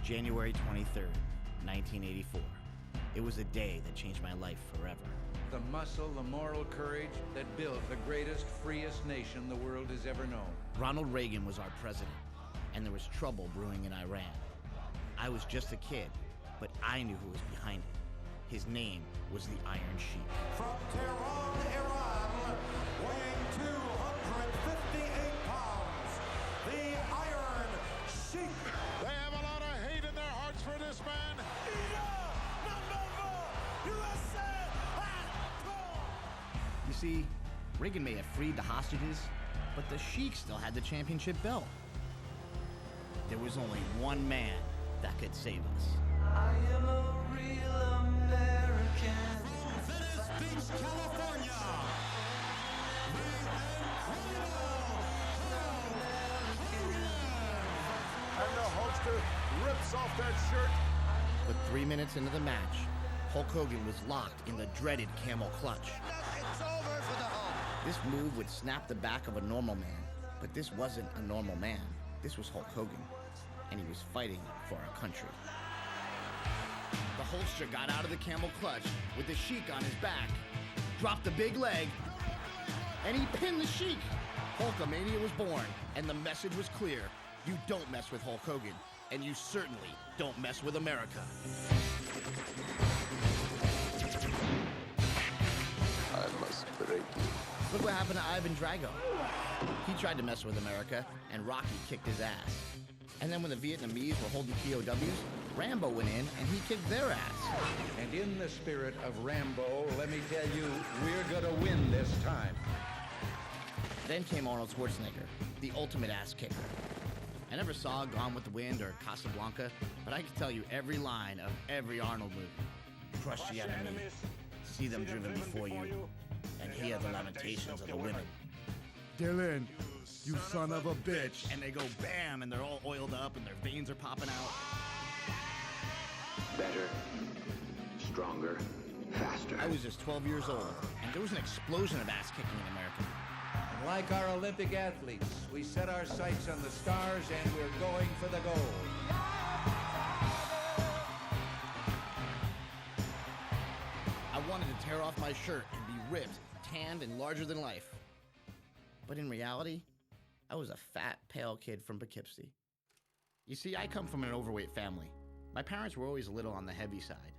January 23rd, 1984. It was a day that changed my life forever. The muscle, the moral courage that built the greatest, freest nation the world has ever known. Ronald Reagan was our president, and there was trouble brewing in Iran. I was just a kid, but I knew who was behind it. His name was the Iron Sheik. From Tehran, Iran, weighing 258 pounds, the Iron Sheik. They have a lot of hate in their hearts for this man. You see, Reagan may have freed the hostages, but the Sheik still had the championship belt. There was only one man that could save us. I am a real American. From Venice Beach, California, the incredible Hulk Hogan. And the Hulkster rips off that shirt. But 3 minutes into the match, Hulk Hogan was locked in the dreaded camel clutch. It's over for the Hulk. This move would snap the back of a normal man, but this wasn't a normal man. This was Hulk Hogan, and he was fighting for our country. The Hulkster got out of the camel clutch with the Sheik on his back, dropped the big leg, and he pinned the Sheik. Hulkamania was born, and the message was clear. You don't mess with Hulk Hogan, and you certainly don't mess with America. I must break you. Look what happened to Ivan Drago. He tried to mess with America, and Rocky kicked his ass. And then when the Vietnamese were holding POWs, Rambo went in and he kicked their ass. And in the spirit of Rambo, let me tell you, we're gonna win this time. Then came Arnold Schwarzenegger, the ultimate ass kicker. I never saw Gone with the Wind or Casablanca, but I can tell you every line of every Arnold movie. Crush the enemies, see them driven before you, and hear the lamentations of the women. Dylan, you son of a bitch. And they go bam, and they're all oiled up, and their veins are popping out. Better, stronger, faster. I was just 12 years old, and there was an explosion of ass kicking in America. And like our Olympic athletes, we set our sights on the stars and we're going for the gold. I wanted to tear off my shirt and be ripped, tanned, and larger than life. But in reality, I was a fat, pale kid from Poughkeepsie. You see, I come from an overweight family. My parents were always a little on the heavy side.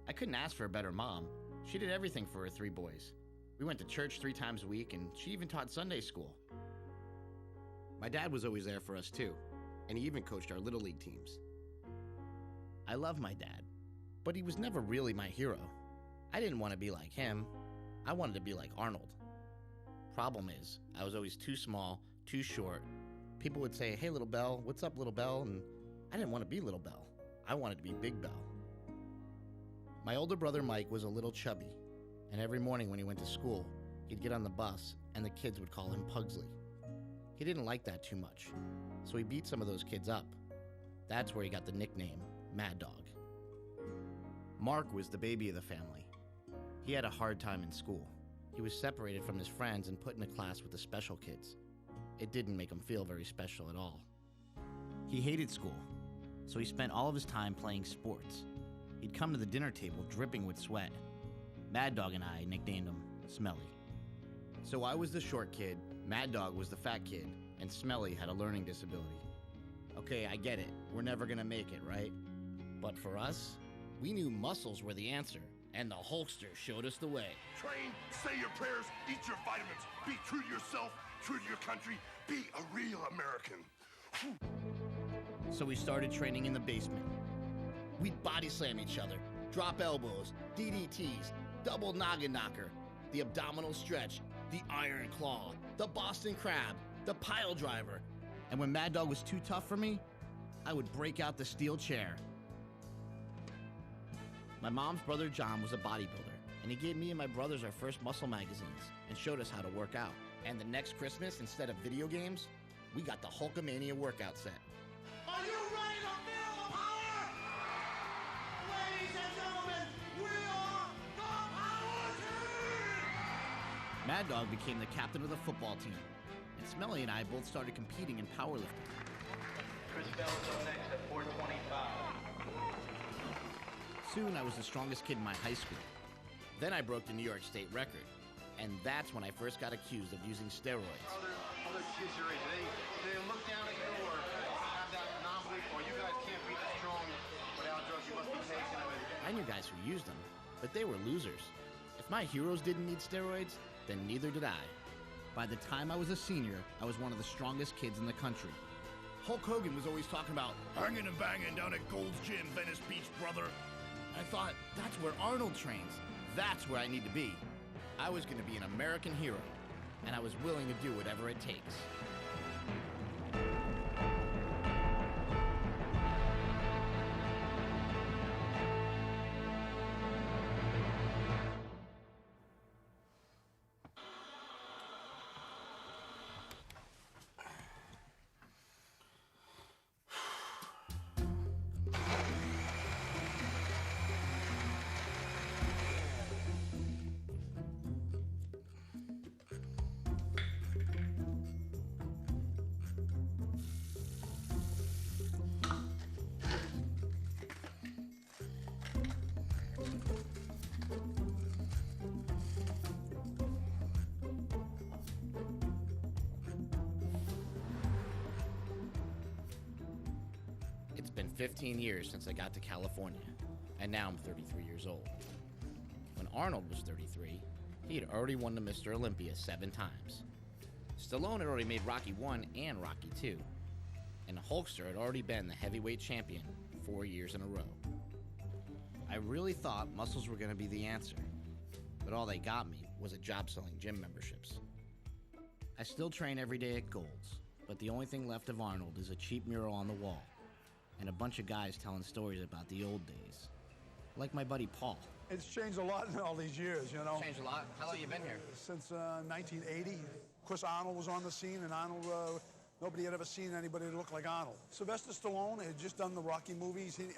I couldn't ask for a better mom. She did everything for her 3 boys. We went to church 3 times a week, and she even taught Sunday school. My dad was always there for us too, and he even coached our Little League teams. I love my dad, but he was never really my hero. I didn't want to be like him. I wanted to be like Arnold. Problem is, I was always too small, too short. People would say, "Hey, Little Bell, what's up, Little Bell?" And I didn't want to be Little Bell. I wanted to be Big Bell. My older brother Mike was a little chubby, and every morning when he went to school, he'd get on the bus and the kids would call him Pugsley. He didn't like that too much, so he beat some of those kids up. That's where he got the nickname Mad Dog. Mark was the baby of the family. He had a hard time in school. He was separated from his friends and put in a class with the special kids. It didn't make him feel very special at all. He hated school, so he spent all of his time playing sports. He'd come to the dinner table dripping with sweat. Mad Dog and I nicknamed him Smelly. So I was the short kid, Mad Dog was the fat kid, and Smelly had a learning disability. Okay, I get it. We're never gonna make it, right? But for us, we knew muscles were the answer, and the Hulkster showed us the way. Train, say your prayers, eat your vitamins. Be true to yourself, true to your country. Be a real American. So we started training in the basement. We'd body slam each other, drop elbows, DDTs, double noggin knocker, the abdominal stretch, the iron claw, the Boston crab, the pile driver. And when Mad Dog was too tough for me, I would break out the steel chair. My mom's brother John was a bodybuilder, and he gave me and my brothers our first muscle magazines and showed us how to work out. And the next Christmas, instead of video games, we got the Hulkamania workout set. Are you ready to feel the power? Ladies and gentlemen, we are the Power Team! Mad Dog became the captain of the football team, and Smelly and I both started competing in powerlifting. Chris Bell's up next at 425. Soon, I was the strongest kid in my high school. Then I broke the New York State record. And that's when I first got accused of using steroids. Other kids your age, they look down at you or have that anomaly, or you guys can't be as strong without drugs, you must be taking them. I knew guys who used them, but they were losers. If my heroes didn't need steroids, then neither did I. By the time I was a senior, I was one of the strongest kids in the country. Hulk Hogan was always talking about Hanging and banging down at Gold's Gym, Venice Beach, brother. I thought, that's where Arnold trains. That's where I need to be. I was going to be an American hero, and I was willing to do whatever it takes. It's been 15 years since I got to California, and now I'm 33 years old. When Arnold was 33, he had already won the Mr. Olympia 7 times. Stallone had already made Rocky 1 and Rocky 2, and the Hulkster had already been the heavyweight champion 4 years in a row. I really thought muscles were going to be the answer, but all they got me was a job selling gym memberships. I still train every day at Gold's, but the only thing left of Arnold is a cheap mural on the wall, and a bunch of guys telling stories about the old days. Like my buddy Paul. It's changed a lot in all these years, you know. Changed a lot? How long you been here? Since 1980. Of course, Arnold was on the scene, and Arnold, nobody had ever seen anybody that looked like Arnold. Sylvester Stallone had just done the Rocky movies, and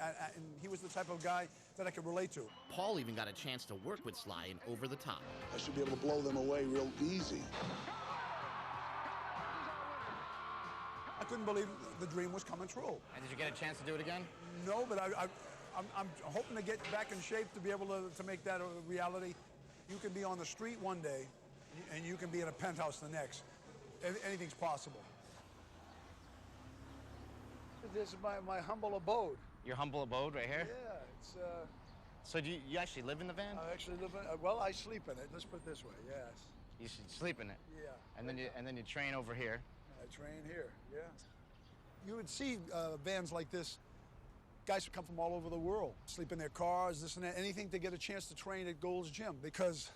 he was the type of guy that I could relate to. Paul even got a chance to work with Sly in Over the Top. I should be able to blow them away real easy. I couldn't believe the dream was coming true. And did you get a chance to do it again? No, but I'm hoping to get back in shape to be able to make that a reality. You can be on the street one day, and you can be in a penthouse the next. Anything's possible. This is my humble abode. Your humble abode right here? Yeah, it's... So do you actually live in the van? I actually live in... well, I sleep in it. Let's put it this way, yes. You should sleep in it? Yeah. And then you train over here? I train here, yeah. You would see vans like this, guys who come from all over the world, sleep in their cars, this and that, anything to get a chance to train at Gold's Gym, because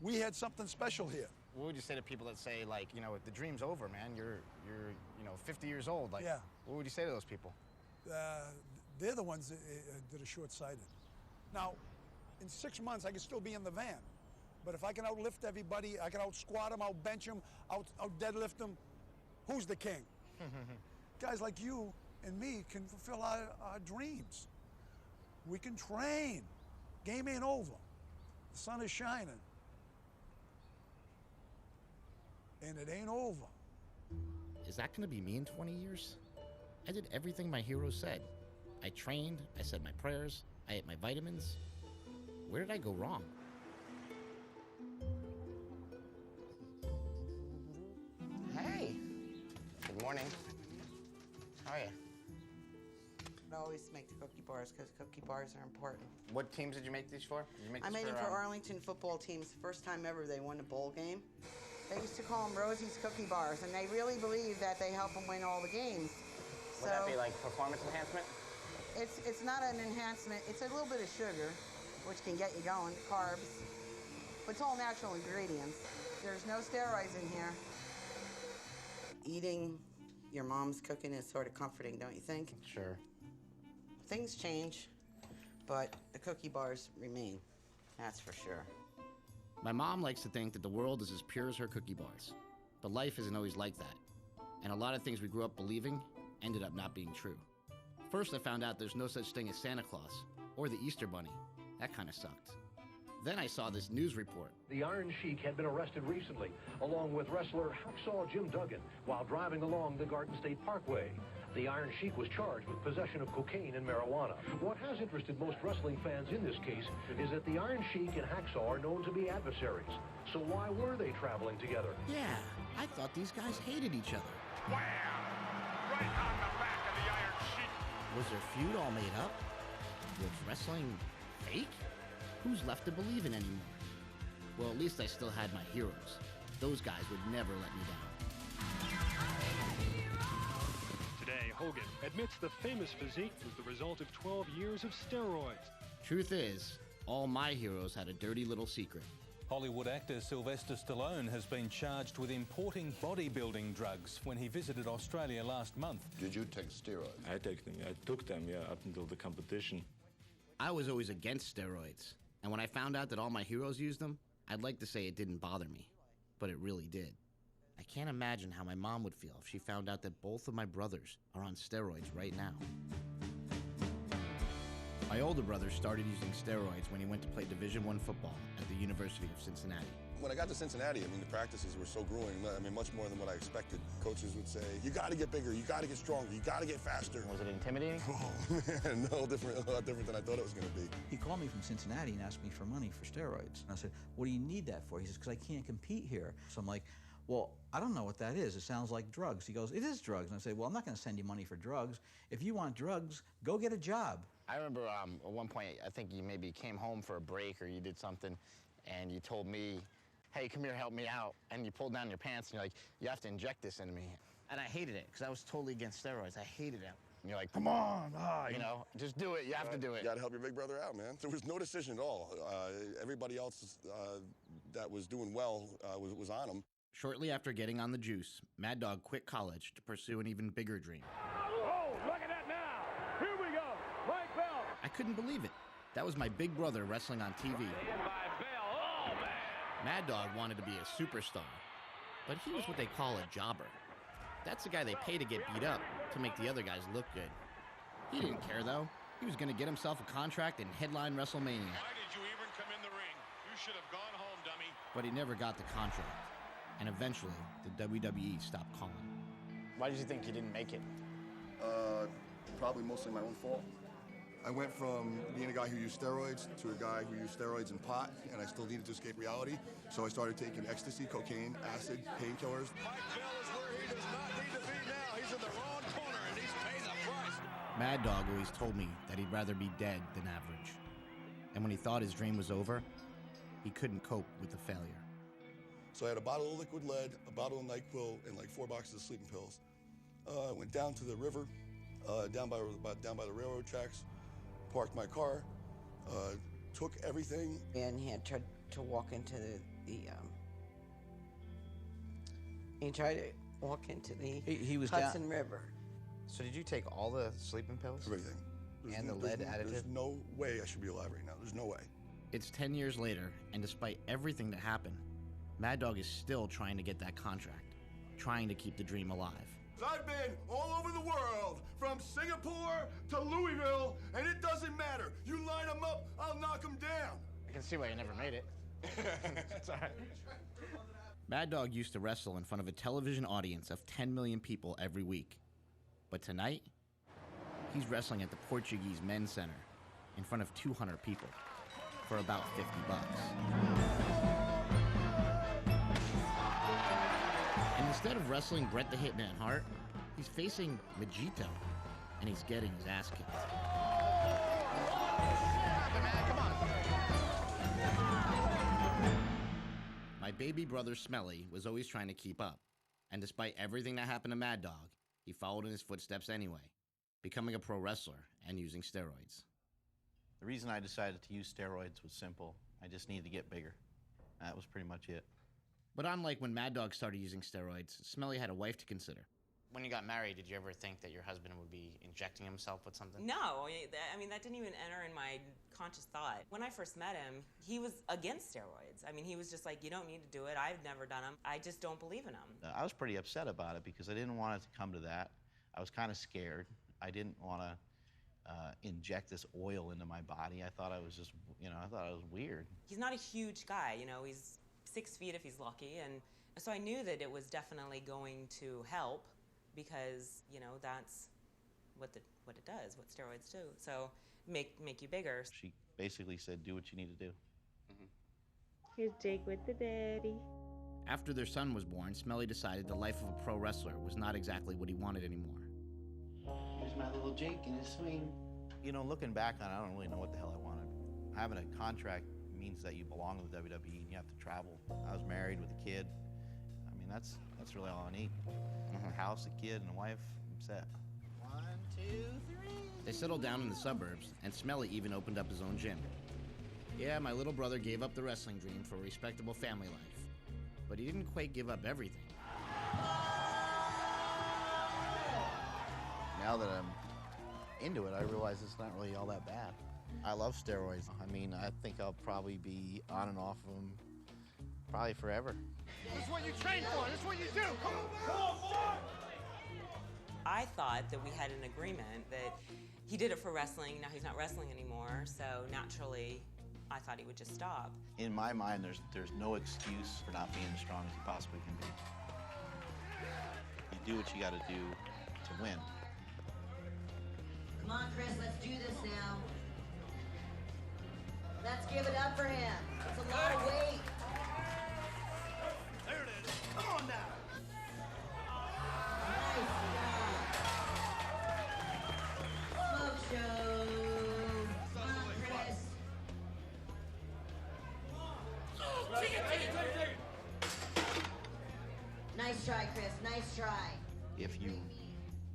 we had something special here. What would you say to people that say, like, you know, the dream's over, man, you're 50 years old, like, yeah. What would you say to those people? They're the ones that are short-sighted. Now, in 6 months, I can still be in the van. But if I can outlift everybody, I can out-squat them, out-bench them, out-deadlift them, who's the king? Guys like you and me can fulfill our dreams. We can train. Game ain't over. The sun is shining. And it ain't over. Is that gonna be me in 20 years? I did everything my hero said. I trained, I said my prayers, I ate my vitamins. Where did I go wrong? Hey, good morning. How are you? I always make the cookie bars because cookie bars are important. What teams did you make these for? I made them for Arlington football teams. The first time ever they won a bowl game. They used to call them Rosie's Cookie Bars, and they really believe that they help them win all the games. Would that be like performance enhancement? It's not an enhancement. It's a little bit of sugar, which can get you going, carbs. But it's all natural ingredients. There's no steroids in here. Eating your mom's cooking is sort of comforting, don't you think? Sure. Things change, but the cookie bars remain. That's for sure. My mom likes to think that the world is as pure as her cookie bars. But life isn't always like that. And a lot of things we grew up believing ended up not being true. First, I found out there's no such thing as Santa Claus or the Easter Bunny. That kind of sucked. Then I saw this news report. The Iron Sheik had been arrested recently, along with wrestler Hacksaw Jim Duggan, while driving along the Garden State Parkway. The Iron Sheik was charged with possession of cocaine and marijuana. What has interested most wrestling fans in this case is that the Iron Sheik and Hacksaw are known to be adversaries. So why were they traveling together? Yeah, I thought these guys hated each other. Wham! Right on the back of the Iron Sheik. Was their feud all made up? Was wrestling fake? Who's left to believe in anymore? Well, at least I still had my heroes. Those guys would never let me down. Today, Hogan admits the famous physique was the result of 12 years of steroids. Truth is, all my heroes had a dirty little secret. Hollywood actor Sylvester Stallone has been charged with importing bodybuilding drugs when he visited Australia last month. Did you take steroids? I took them, yeah, up until the competition. I was always against steroids, and when I found out that all my heroes used them, I'd like to say it didn't bother me, but it really did. I can't imagine how my mom would feel if she found out that both of my brothers are on steroids right now. My older brother started using steroids when he went to play Division I football at the University of Cincinnati. When I got to Cincinnati, I mean, the practices were so grueling. I mean, much more than what I expected. Coaches would say, you got to get bigger, you got to get stronger, you got to get faster. Was it intimidating? Oh, man, a lot different than I thought it was going to be. He called me from Cincinnati and asked me for money for steroids. And I said, what do you need that for? He says, because I can't compete here. So I'm like, well, I don't know what that is. It sounds like drugs. He goes, it is drugs. And I say, well, I'm not going to send you money for drugs. If you want drugs, go get a job. I remember at one point, I think you maybe came home for a break or you did something, and you told me, hey, come here, help me out. And you pulled down your pants, and you're like, you have to inject this into me. And I hated it, because I was totally against steroids. I hated it. And you're like, come on, you know, just do it. You have to do it. You got to help your big brother out, man. There was no decision at all. Everybody else that was doing well was on him. Shortly after getting on the juice, Mad Dog quit college to pursue an even bigger dream. Oh, look at that now! Here we go, Mike Bell! I couldn't believe it. That was my big brother wrestling on TV. Oh, man! Mad Dog wanted to be a superstar, but he was what they call a jobber. That's the guy they pay to get beat up to make the other guys look good. He didn't care, though. He was going to get himself a contract and headline WrestleMania. Why did you even come in the ring? You should have gone home, dummy. But he never got the contract. And eventually, the WWE stopped calling. Why did you think you didn't make it? Probably mostly my own fault. I went from being a guy who used steroids to a guy who used steroids and pot, and I still needed to escape reality. So I started taking ecstasy, cocaine, acid, painkillers. Mike Bell is where he does not need to be now. He's in the wrong corner, and he's paying the price. Mad Dog always told me that he'd rather be dead than average. And when he thought his dream was over, he couldn't cope with the failure. So I had a bottle of liquid lead, a bottle of NyQuil, and like 4 boxes of sleeping pills. I went down to the river, down by the railroad tracks, parked my car, took everything. And he had tried to walk into he tried to walk into the Hudson River. So did you take all the sleeping pills? Everything. And the lead additive? There's no way I should be alive right now. There's no way. It's 10 years later, and despite everything that happened, Mad Dog is still trying to get that contract, trying to keep the dream alive. I've been all over the world, from Singapore to Louisville, and it doesn't matter. You line them up, I'll knock them down. I can see why you never made it. It's all right. Mad Dog used to wrestle in front of a television audience of 10 million people every week. But tonight, he's wrestling at the Portuguese Men's Center in front of 200 people for about $50. And instead of wrestling Bret the Hitman Hart, he's facing Majito, and he's getting his ass kicked. My baby brother Smelly was always trying to keep up, and despite everything that happened to Mad Dog, he followed in his footsteps anyway, becoming a pro wrestler and using steroids. The reason I decided to use steroids was simple. I just needed to get bigger. That was pretty much it. But unlike when Mad Dog started using steroids, Smelly had a wife to consider. When you got married, did you ever think that your husband would be injecting himself with something? No, I mean, that didn't even enter in my conscious thought. When I first met him, he was against steroids. I mean, he was just like, you don't need to do it. I've never done them. I just don't believe in them. I was pretty upset about it because I didn't want it to come to that. I was kind of scared. I didn't want to inject this oil into my body. I thought I was just, I thought I was weird. He's not a huge guy, he's 6 feet if he's lucky. And so I knew that it was definitely going to help because, what it does, what steroids do. So make you bigger. She basically said, do what you need to do. Here's Jake with the daddy. After their son was born, Smelly decided the life of a pro wrestler was not exactly what he wanted anymore. Here's my little Jake in his swing. You know, looking back on it, I don't really know what the hell I wanted. Having a contract means that you belong to the WWE and you have to travel. I was married with a kid. I mean, that's really all I need. A house, a kid, and a wife, I'm set. 1, 2, 3. They settled down in the suburbs, and Smelly even opened up his own gym. Yeah, my little brother gave up the wrestling dream for a respectable family life, but he didn't quite give up everything. Now that I'm into it, I realize it's not really all that bad. I love steroids. I mean, I think I'll probably be on and off of them probably forever. This is what you train for. This is what you do. Come on, boy. I thought that we had an agreement that he did it for wrestling. Now he's not wrestling anymore, so naturally, I thought he would just stop. In my mind, there's no excuse for not being as strong as you possibly can be. You do what you got to do to win. Come on, Chris, let's do this now. Let's give it up for him. It's a lot of weight. There it is. Come on now. Nice job. Smoke show. Come on, Chris. Take it. Nice try, Chris. Nice try. If you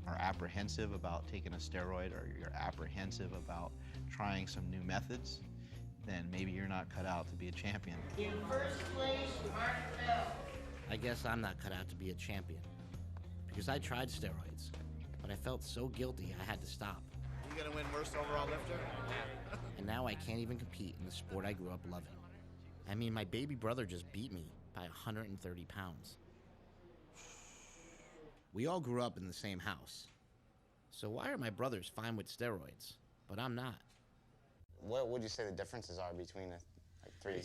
are apprehensive about taking a steroid or you're apprehensive about trying some new methods, then maybe you're not cut out to be a champion. In first place, Mark Bell. I guess I'm not cut out to be a champion, because I tried steroids, but I felt so guilty I had to stop. You gonna win worst overall lifter? And now I can't even compete in the sport I grew up loving. I mean, my baby brother just beat me by 130 pounds. We all grew up in the same house. So why are my brothers fine with steroids, but I'm not? What would you say the differences are between three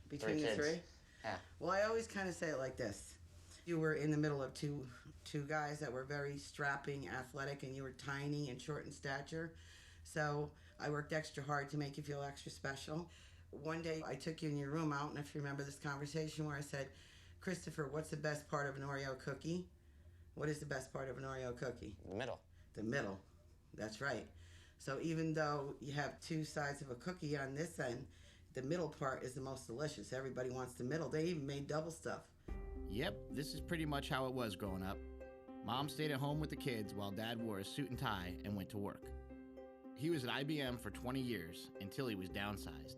Between the kids? three? Yeah. Well, I always kind of say it like this. You were in the middle of two guys that were very strapping, athletic, and you were tiny and short in stature. So I worked extra hard to make you feel extra special. One day I took you in your room out, and if you remember this conversation where I said, Christopher, what's the best part of an Oreo cookie? What is the best part of an Oreo cookie? The middle. The middle. That's right. So even though you have two sides of a cookie on this end, the middle part is the most delicious. Everybody wants the middle. They even made double stuff. Yep, this is pretty much how it was growing up. Mom stayed at home with the kids while Dad wore a suit and tie and went to work. He was at IBM for 20 years until he was downsized.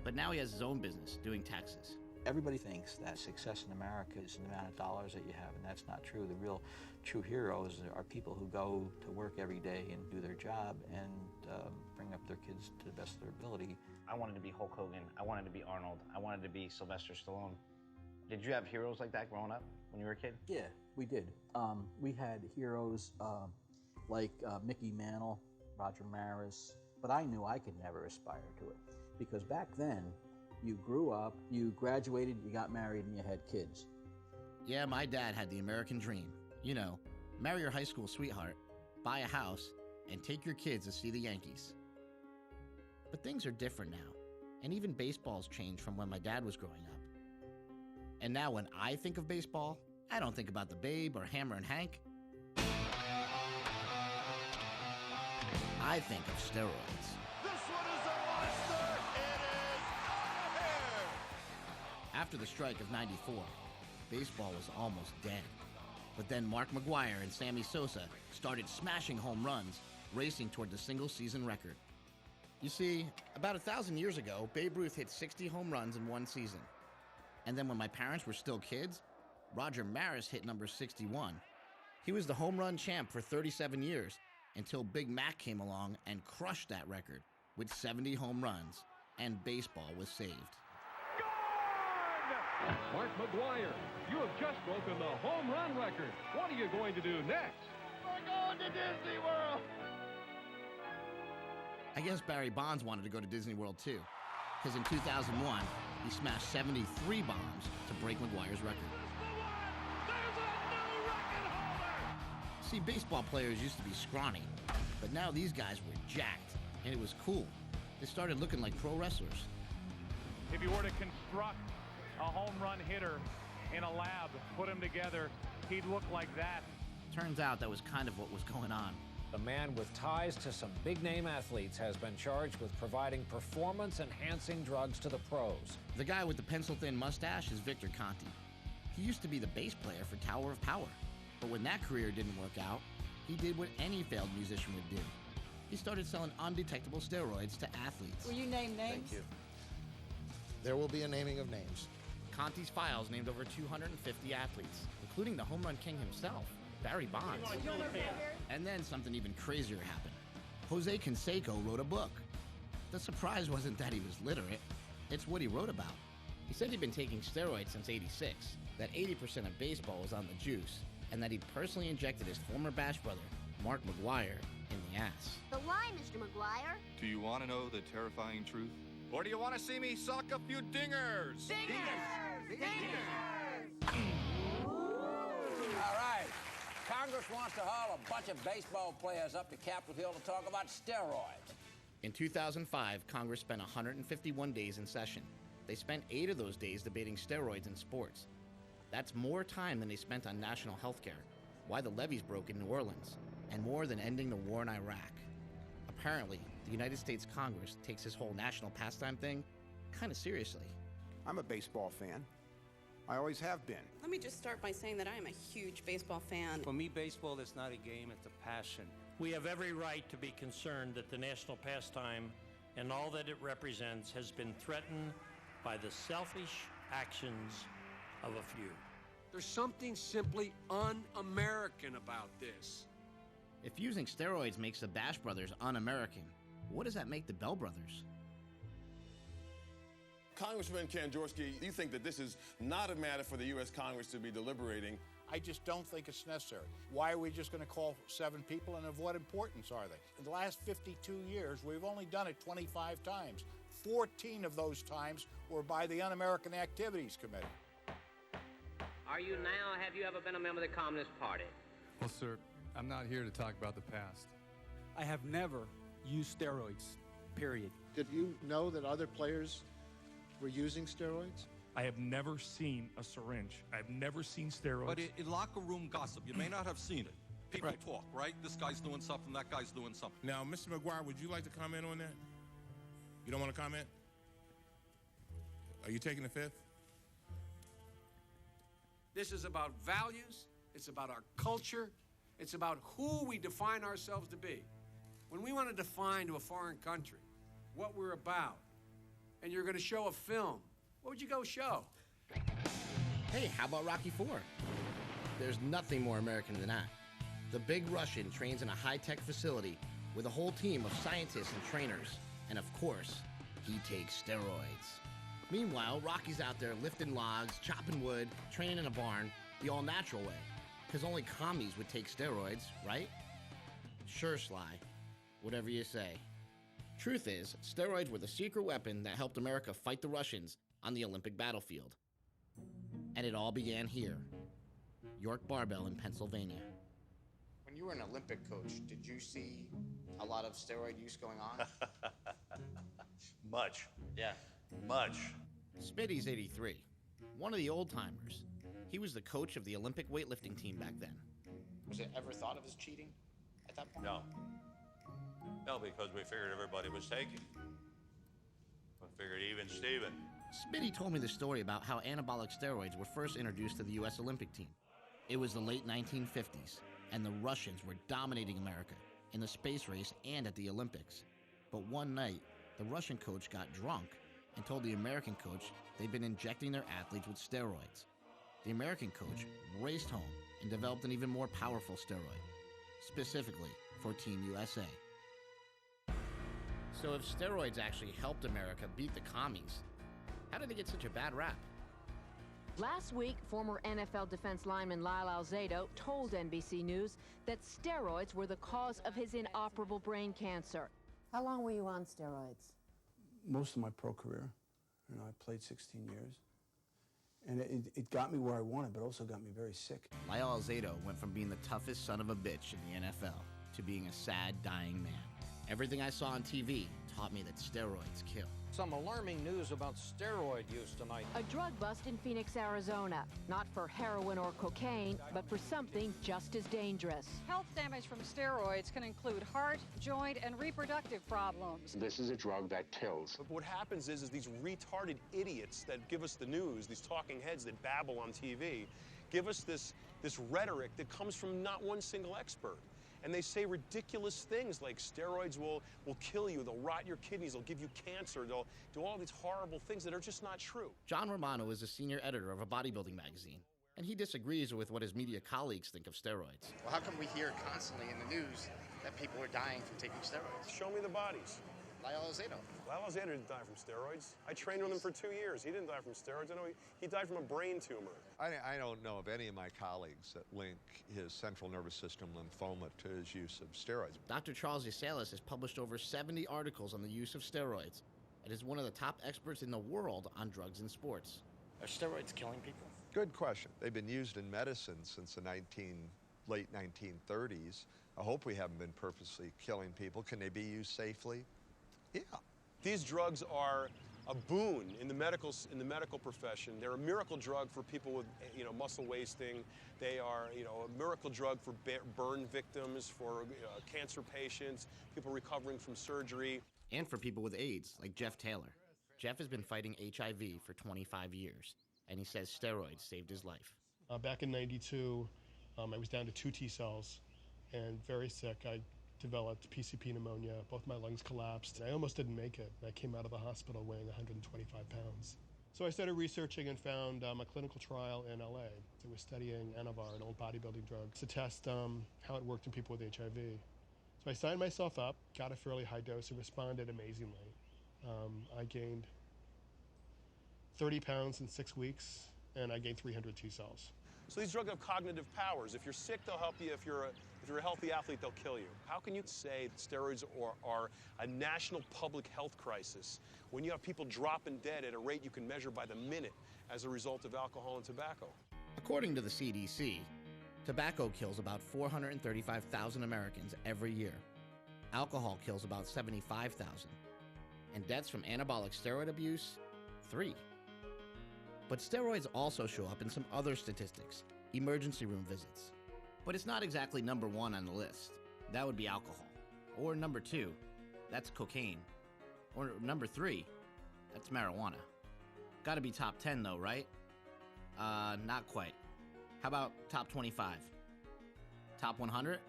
But now he has his own business doing taxes. Everybody thinks that success in America is the amount of dollars that you have, and that's not true. The real true heroes are people who go to work every day and do their job and bring up their kids to the best of their ability. I wanted to be Hulk Hogan. I wanted to be Arnold. I wanted to be Sylvester Stallone. Did you have heroes like that growing up when you were a kid? Yeah, we did. We had heroes like Mickey Mantle, Roger Maris, but I knew I could never aspire to it because back then, you grew up, you graduated, you got married, and you had kids. Yeah, my dad had the American dream. You know, marry your high school sweetheart, buy a house, and take your kids to see the Yankees. But things are different now, and even baseball's changed from when my dad was growing up. And now when I think of baseball, I don't think about the Babe or Hammer and Hank. I think of steroids. This one is a monster. It is out of here. After the strike of '94, baseball was almost dead. But then Mark McGwire and Sammy Sosa started smashing home runs, racing toward the single-season record. You see, about 1,000 years ago, Babe Ruth hit 60 home runs in one season. And then when my parents were still kids, Roger Maris hit number 61. He was the home run champ for 37 years until Big Mac came along and crushed that record with 70 home runs, and baseball was saved. Mark McGwire, you have just broken the home run record. What are you going to do next? We're going to Disney World. I guess Barry Bonds wanted to go to Disney World too, because in 2001, he smashed 73 bombs to break McGwire's record. See, baseball players used to be scrawny, But now these guys were jacked, and it was cool. They started looking like pro wrestlers. If you were to construct a home run hitter in a lab, put him together, he'd look like that. Turns out that was kind of what was going on. A man with ties to some big-name athletes has been charged with providing performance-enhancing drugs to the pros. The guy with the pencil-thin mustache is Victor Conti. He used to be the bass player for Tower of Power. But when that career didn't work out, he did what any failed musician would do. He started selling undetectable steroids to athletes. Will you name names? Thank you. There will be a naming of names. Conti's files named over 250 athletes, including the home run king himself, Barry Bonds. And then something even crazier happened. Jose Canseco wrote a book. The surprise wasn't that he was literate, it's what he wrote about. He said he'd been taking steroids since '86, that 80% of baseball was on the juice, and that he personally injected his former Bash brother, Mark McGuire, in the ass. The lie, Mr. McGuire. Do you want to know the terrifying truth? Or do you want to see me sock a few dingers? All right. Congress wants to haul a bunch of baseball players up to Capitol Hill to talk about steroids. In 2005, Congress spent 151 days in session. They spent 8 of those days debating steroids in sports. That's more time than they spent on national health care, why the levees broke in New Orleans, and more than ending the war in Iraq. Apparently, the United States Congress takes this whole national pastime thing kind of seriously. I'm a baseball fan. I always have been. Let me just start by saying that I am a huge baseball fan. For me, baseball is not a game, it's a passion. We have every right to be concerned that the national pastime and all that it represents has been threatened by the selfish actions of a few. There's something simply un-American about this. If using steroids makes the Bash Brothers un-American, what does that make the Bell Brothers? Congressman Kanjorski, you think that this is not a matter for the U.S. Congress to be deliberating? I just don't think it's necessary. Why are we just going to call 7 people, and of what importance are they? In the last 52 years, we've only done it 25 times. 14 of those times were by the Un-American Activities Committee. Are you now, have you ever been a member of the Communist Party? Well, sir, I'm not here to talk about the past. I have never used steroids, period. Did you know that other players were using steroids? I have never seen a syringe. I've never seen steroids. But in locker room gossip, you may not have seen it. People talk, right? This guy's doing something, that guy's doing something. Now, Mr. McGuire, would you like to comment on that? You don't want to comment? Are you taking the fifth? This is about values, it's about our culture, it's about who we define ourselves to be. When we want to define to a foreign country what we're about, and you're going to show a film, what would you go show? Hey, how about Rocky IV? There's nothing more American than that. The big Russian trains in a high-tech facility with a whole team of scientists and trainers. And of course, he takes steroids. Meanwhile, Rocky's out there lifting logs, chopping wood, training in a barn, the all-natural way. Because only commies would take steroids, right? Sure, Sly. Whatever you say. Truth is, steroids were the secret weapon that helped America fight the Russians on the Olympic battlefield. And it all began here, York Barbell in Pennsylvania. When you were an Olympic coach, did you see a lot of steroid use going on? Much. Yeah. Much. Smitty's 83, one of the old-timers. He was the coach of the Olympic weightlifting team back then. Was it ever thought of as cheating at that point? No. No, because we figured everybody was taking. We figured even Steven. Smitty told me the story about how anabolic steroids were first introduced to the U.S. Olympic team. It was the late 1950s, and the Russians were dominating America in the space race and at the Olympics. But one night, the Russian coach got drunk and told the American coach they'd been injecting their athletes with steroids. The American coach raced home and developed an even more powerful steroid, specifically for Team USA. So if steroids actually helped America beat the commies, how did it get such a bad rap? Last week, former NFL defense lineman Lyle Alzado told NBC News that steroids were the cause of his inoperable brain cancer. How long were you on steroids? Most of my pro career. You know, I played 16 years. And it got me where I wanted, but also got me very sick. Lyle Alzado went from being the toughest son of a bitch in the NFL to being a sad, dying man. Everything I saw on TV taught me that steroids kill. Some alarming news about steroid use tonight. A drug bust in Phoenix, Arizona. Not for heroin or cocaine, but for something just as dangerous. Health damage from steroids can include heart, joint, and reproductive problems. This is a drug that kills. But what happens is these retarded idiots that give us the news, these talking heads that babble on TV, give us this rhetoric that comes from not one single expert. And they say ridiculous things like steroids will kill you, they'll rot your kidneys, they'll give you cancer, they'll do all these horrible things that are just not true. John Romano is a senior editor of a bodybuilding magazine, and he disagrees with what his media colleagues think of steroids. Well, how come we hear constantly in the news that people are dying from taking steroids? Show me the bodies. Lyle Alzado. Lyle Alzado didn't die from steroids. I trained with him for 2 years. He didn't die from steroids. I know he died from a brain tumor. I don't know of any of my colleagues that link his central nervous system lymphoma to his use of steroids. Dr. Charles Yasalis has published over 70 articles on the use of steroids and is one of the top experts in the world on drugs in sports. Are steroids killing people? Good question. They've been used in medicine since the late 1930s. I hope we haven't been purposely killing people. Can they be used safely? Yeah. These drugs are a boon in the medical profession. They're a miracle drug for people with, muscle wasting. They are, a miracle drug for burn victims, for cancer patients, people recovering from surgery. And for people with AIDS, like Jeff Taylor. Jeff has been fighting HIV for 25 years, and he says steroids saved his life. Back in '92, I was down to 2 T cells and very sick. I developed PCP pneumonia, both my lungs collapsed. I almost didn't make it. I came out of the hospital weighing 125 pounds. So I started researching and found a clinical trial in LA. It was studying Anavar, an old bodybuilding drug, to test how it worked in people with HIV. So I signed myself up, got a fairly high dose, and responded amazingly. I gained 30 pounds in 6 weeks, and I gained 300 T cells. So these drugs have cognitive powers. If you're sick, they'll help you. If you're a healthy athlete, they'll kill you. How can you say that steroids are a national public health crisis when you have people dropping dead at a rate you can measure by the minute as a result of alcohol and tobacco? According to the CDC, tobacco kills about 435,000 Americans every year. Alcohol kills about 75,000. And deaths from anabolic steroid abuse, 3. But steroids also show up in some other statistics, emergency room visits. But it's not exactly number 1 on the list. That would be alcohol. Or number 2, that's cocaine. Or number 3, that's marijuana. Gotta be top 10 though, right? Not quite. How about top 25? Top 100?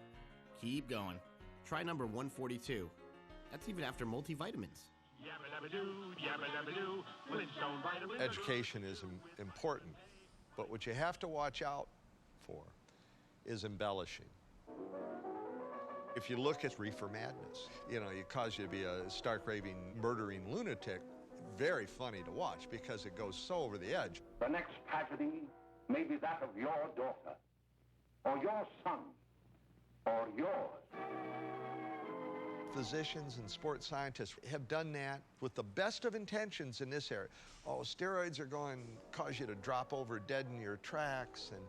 Keep going. Try number 142. That's even after multivitamins. Education is important, but what you have to watch out for is embellishing. If you look at reefer madness, it causes you to be a stark raving, murdering lunatic. Very funny to watch because it goes so over the edge. The next tragedy may be that of your daughter, or your son, or yours. Physicians and sports scientists have done that with the best of intentions in this area. Oh, steroids are going to cause you to drop over dead in your tracks and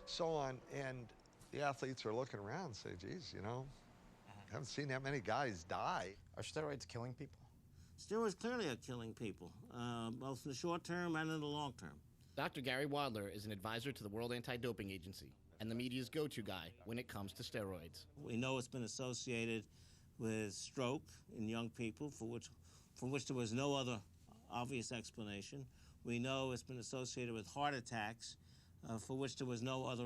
so on. And the athletes are looking around and say, geez, I haven't seen that many guys die. Are steroids killing people? Steroids clearly are killing people, both in the short term and in the long term. Dr. Gary Wadler is an advisor to the World Anti-Doping Agency and the media's go-to guy when it comes to steroids. We know it's been associated with stroke in young people, for which there was no other obvious explanation. We know it's been associated with heart attacks, for which there was no other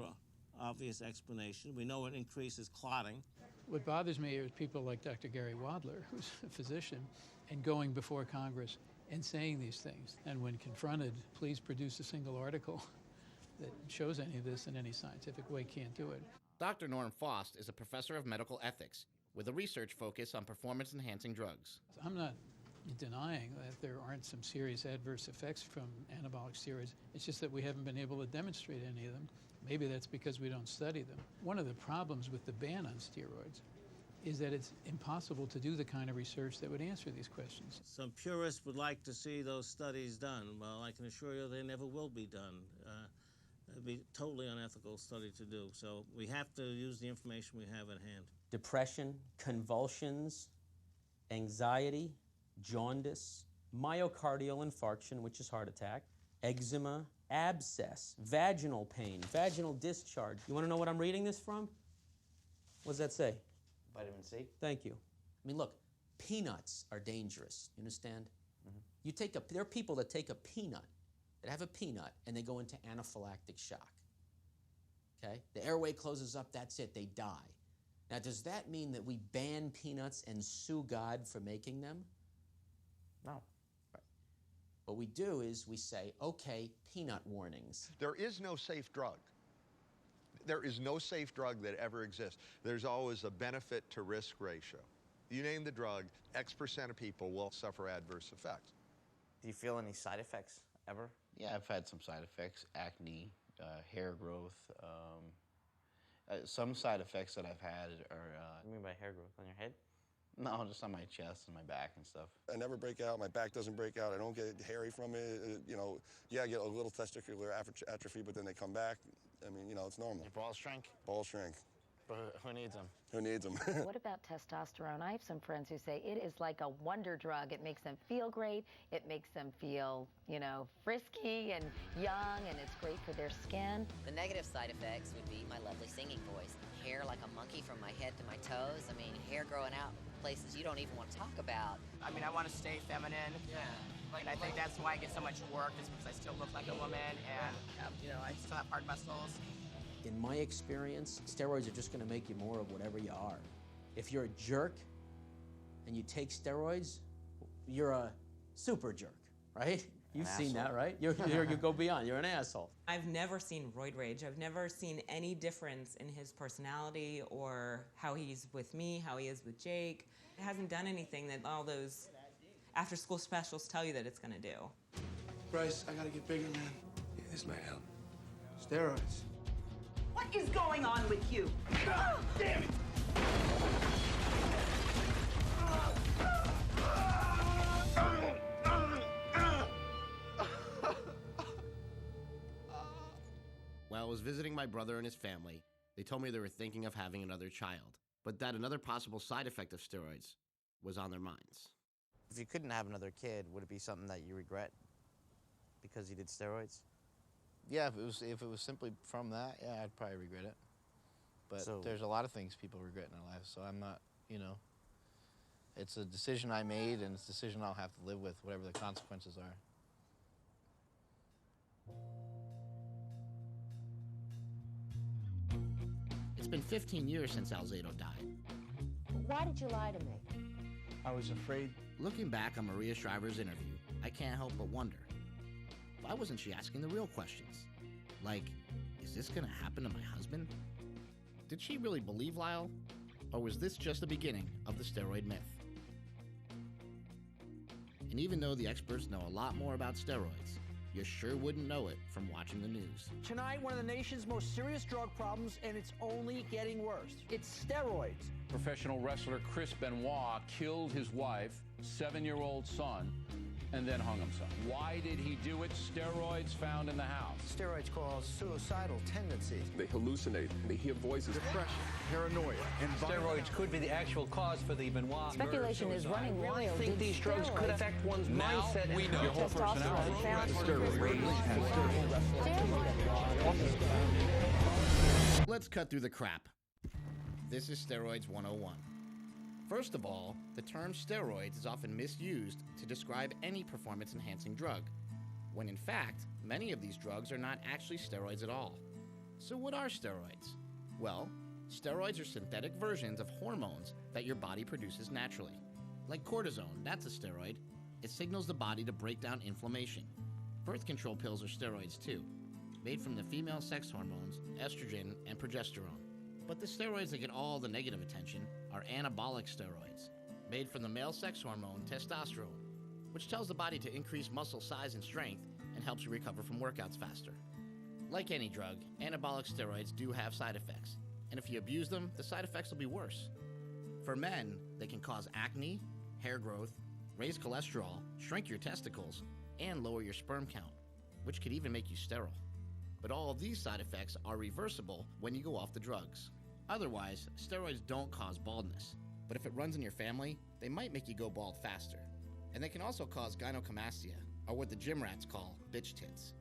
obvious explanation. We know it increases clotting. What bothers me is people like Dr. Gary Wadler, who's a physician, and going before Congress and saying these things. And when confronted, please produce a single article that shows any of this in any scientific way. Can't do it. Dr. Norm Faust is a professor of medical ethics with a research focus on performance-enhancing drugs. I'm not denying that there aren't some serious adverse effects from anabolic steroids. It's just that we haven't been able to demonstrate any of them. Maybe that's because we don't study them. One of the problems with the ban on steroids is that it's impossible to do the kind of research that would answer these questions. Some purists would like to see those studies done. Well, I can assure you they never will be done. It'd be totally unethical study to do. So we have to use the information we have at hand. Depression, convulsions, anxiety, jaundice, myocardial infarction, which is heart attack, eczema, abscess, vaginal pain, vaginal discharge. You want to know what I'm reading this from? What does that say? Vitamin C. Thank you. I mean, look, peanuts are dangerous. You understand? Mm-hmm. There are people that take a peanut, that have a peanut, and they go into anaphylactic shock. Okay? The airway closes up, that's it, they die. Now, does that mean that we ban peanuts and sue God for making them? No. Right. What we do is we say, okay, peanut warnings. There is no safe drug. There is no safe drug that ever exists. There's always a benefit to risk ratio. You name the drug, X% of people will suffer adverse effects. Do you feel any side effects ever? Yeah, I've had some side effects, acne, hair growth. Some side effects that I've had are... What do you mean by hair growth? On your head? No, just on my chest and my back and stuff. I never break out. My back doesn't break out. I don't get hairy from it. You know, yeah, I get a little testicular atrophy, but then they come back. I mean, you know, it's normal. Your balls shrink? Balls shrink. But who needs them? Who needs them? What about testosterone? I have some friends who say it is like a wonder drug. It makes them feel great. It makes them feel, you know, frisky and young, and it's great for their skin. The negative side effects would be my lovely singing voice. Hair like a monkey from my head to my toes. I mean, hair growing out places you don't even want to talk about. I mean, I want to stay feminine. Yeah. And I think that's why I get so much work, is because I still look like a woman, and, you know, I still have hard muscles. In my experience, steroids are just going to make you more of whatever you are. If you're a jerk and you take steroids, you're a super jerk, right? You've seen that, right? You go beyond. You're an asshole. I've never seen roid rage. I've never seen any difference in his personality or how he's with me, how he is with Jake. It hasn't done anything that all those after-school specials tell you that it's going to do. Bryce, I gotta get bigger, man. Yeah, this might help. Steroids. What is going on with you? Oh, damn it! While I was visiting my brother and his family, they told me they were thinking of having another child, but that another possible side effect of steroids was on their minds. If you couldn't have another kid, would it be something that you regret because you did steroids? Yeah, if it was simply from that, yeah, I'd probably regret it. But there's a lot of things people regret in their lives, so I'm not, you know, it's a decision I made, and it's a decision I'll have to live with, whatever the consequences are. It's been 15 years since Alzado died. Why did you lie to me? I was afraid. Looking back on Maria Shriver's interview, I can't help but wonder, why wasn't she asking the real questions? Like, is this gonna happen to my husband? Did she really believe Lyle? Or was this just the beginning of the steroid myth? And even though the experts know a lot more about steroids, you sure wouldn't know it from watching the news. Tonight, one of the nation's most serious drug problems, and it's only getting worse. It's steroids. Professional wrestler Chris Benoit killed his wife, 7-year-old son, and then hung himself. Why did he do it? Steroids found in the house. Steroids cause suicidal tendencies. They hallucinate. They hear voices. Depression, paranoia, and steroids could be the actual cause for the Benoit. Speculation is running wild. I think these drugs could affect one's mindset. We know. Your whole personality. Let's cut through the crap. This is Steroids 101. First of all, the term steroids is often misused to describe any performance-enhancing drug, when in fact, many of these drugs are not actually steroids at all. So what are steroids? Well, steroids are synthetic versions of hormones that your body produces naturally. Like cortisone, that's a steroid. It signals the body to break down inflammation. Birth control pills are steroids too, made from the female sex hormones, estrogen and progesterone. But the steroids that get all the negative attention are anabolic steroids, made from the male sex hormone testosterone, which tells the body to increase muscle size and strength and helps you recover from workouts faster. Like any drug, anabolic steroids do have side effects, and if you abuse them, the side effects will be worse. For men, they can cause acne, hair growth, raise cholesterol, shrink your testicles, and lower your sperm count, which could even make you sterile. But all of these side effects are reversible when you go off the drugs. Otherwise, steroids don't cause baldness. But if it runs in your family, they might make you go bald faster. And they can also cause gynecomastia, or what the gym rats call bitch tits.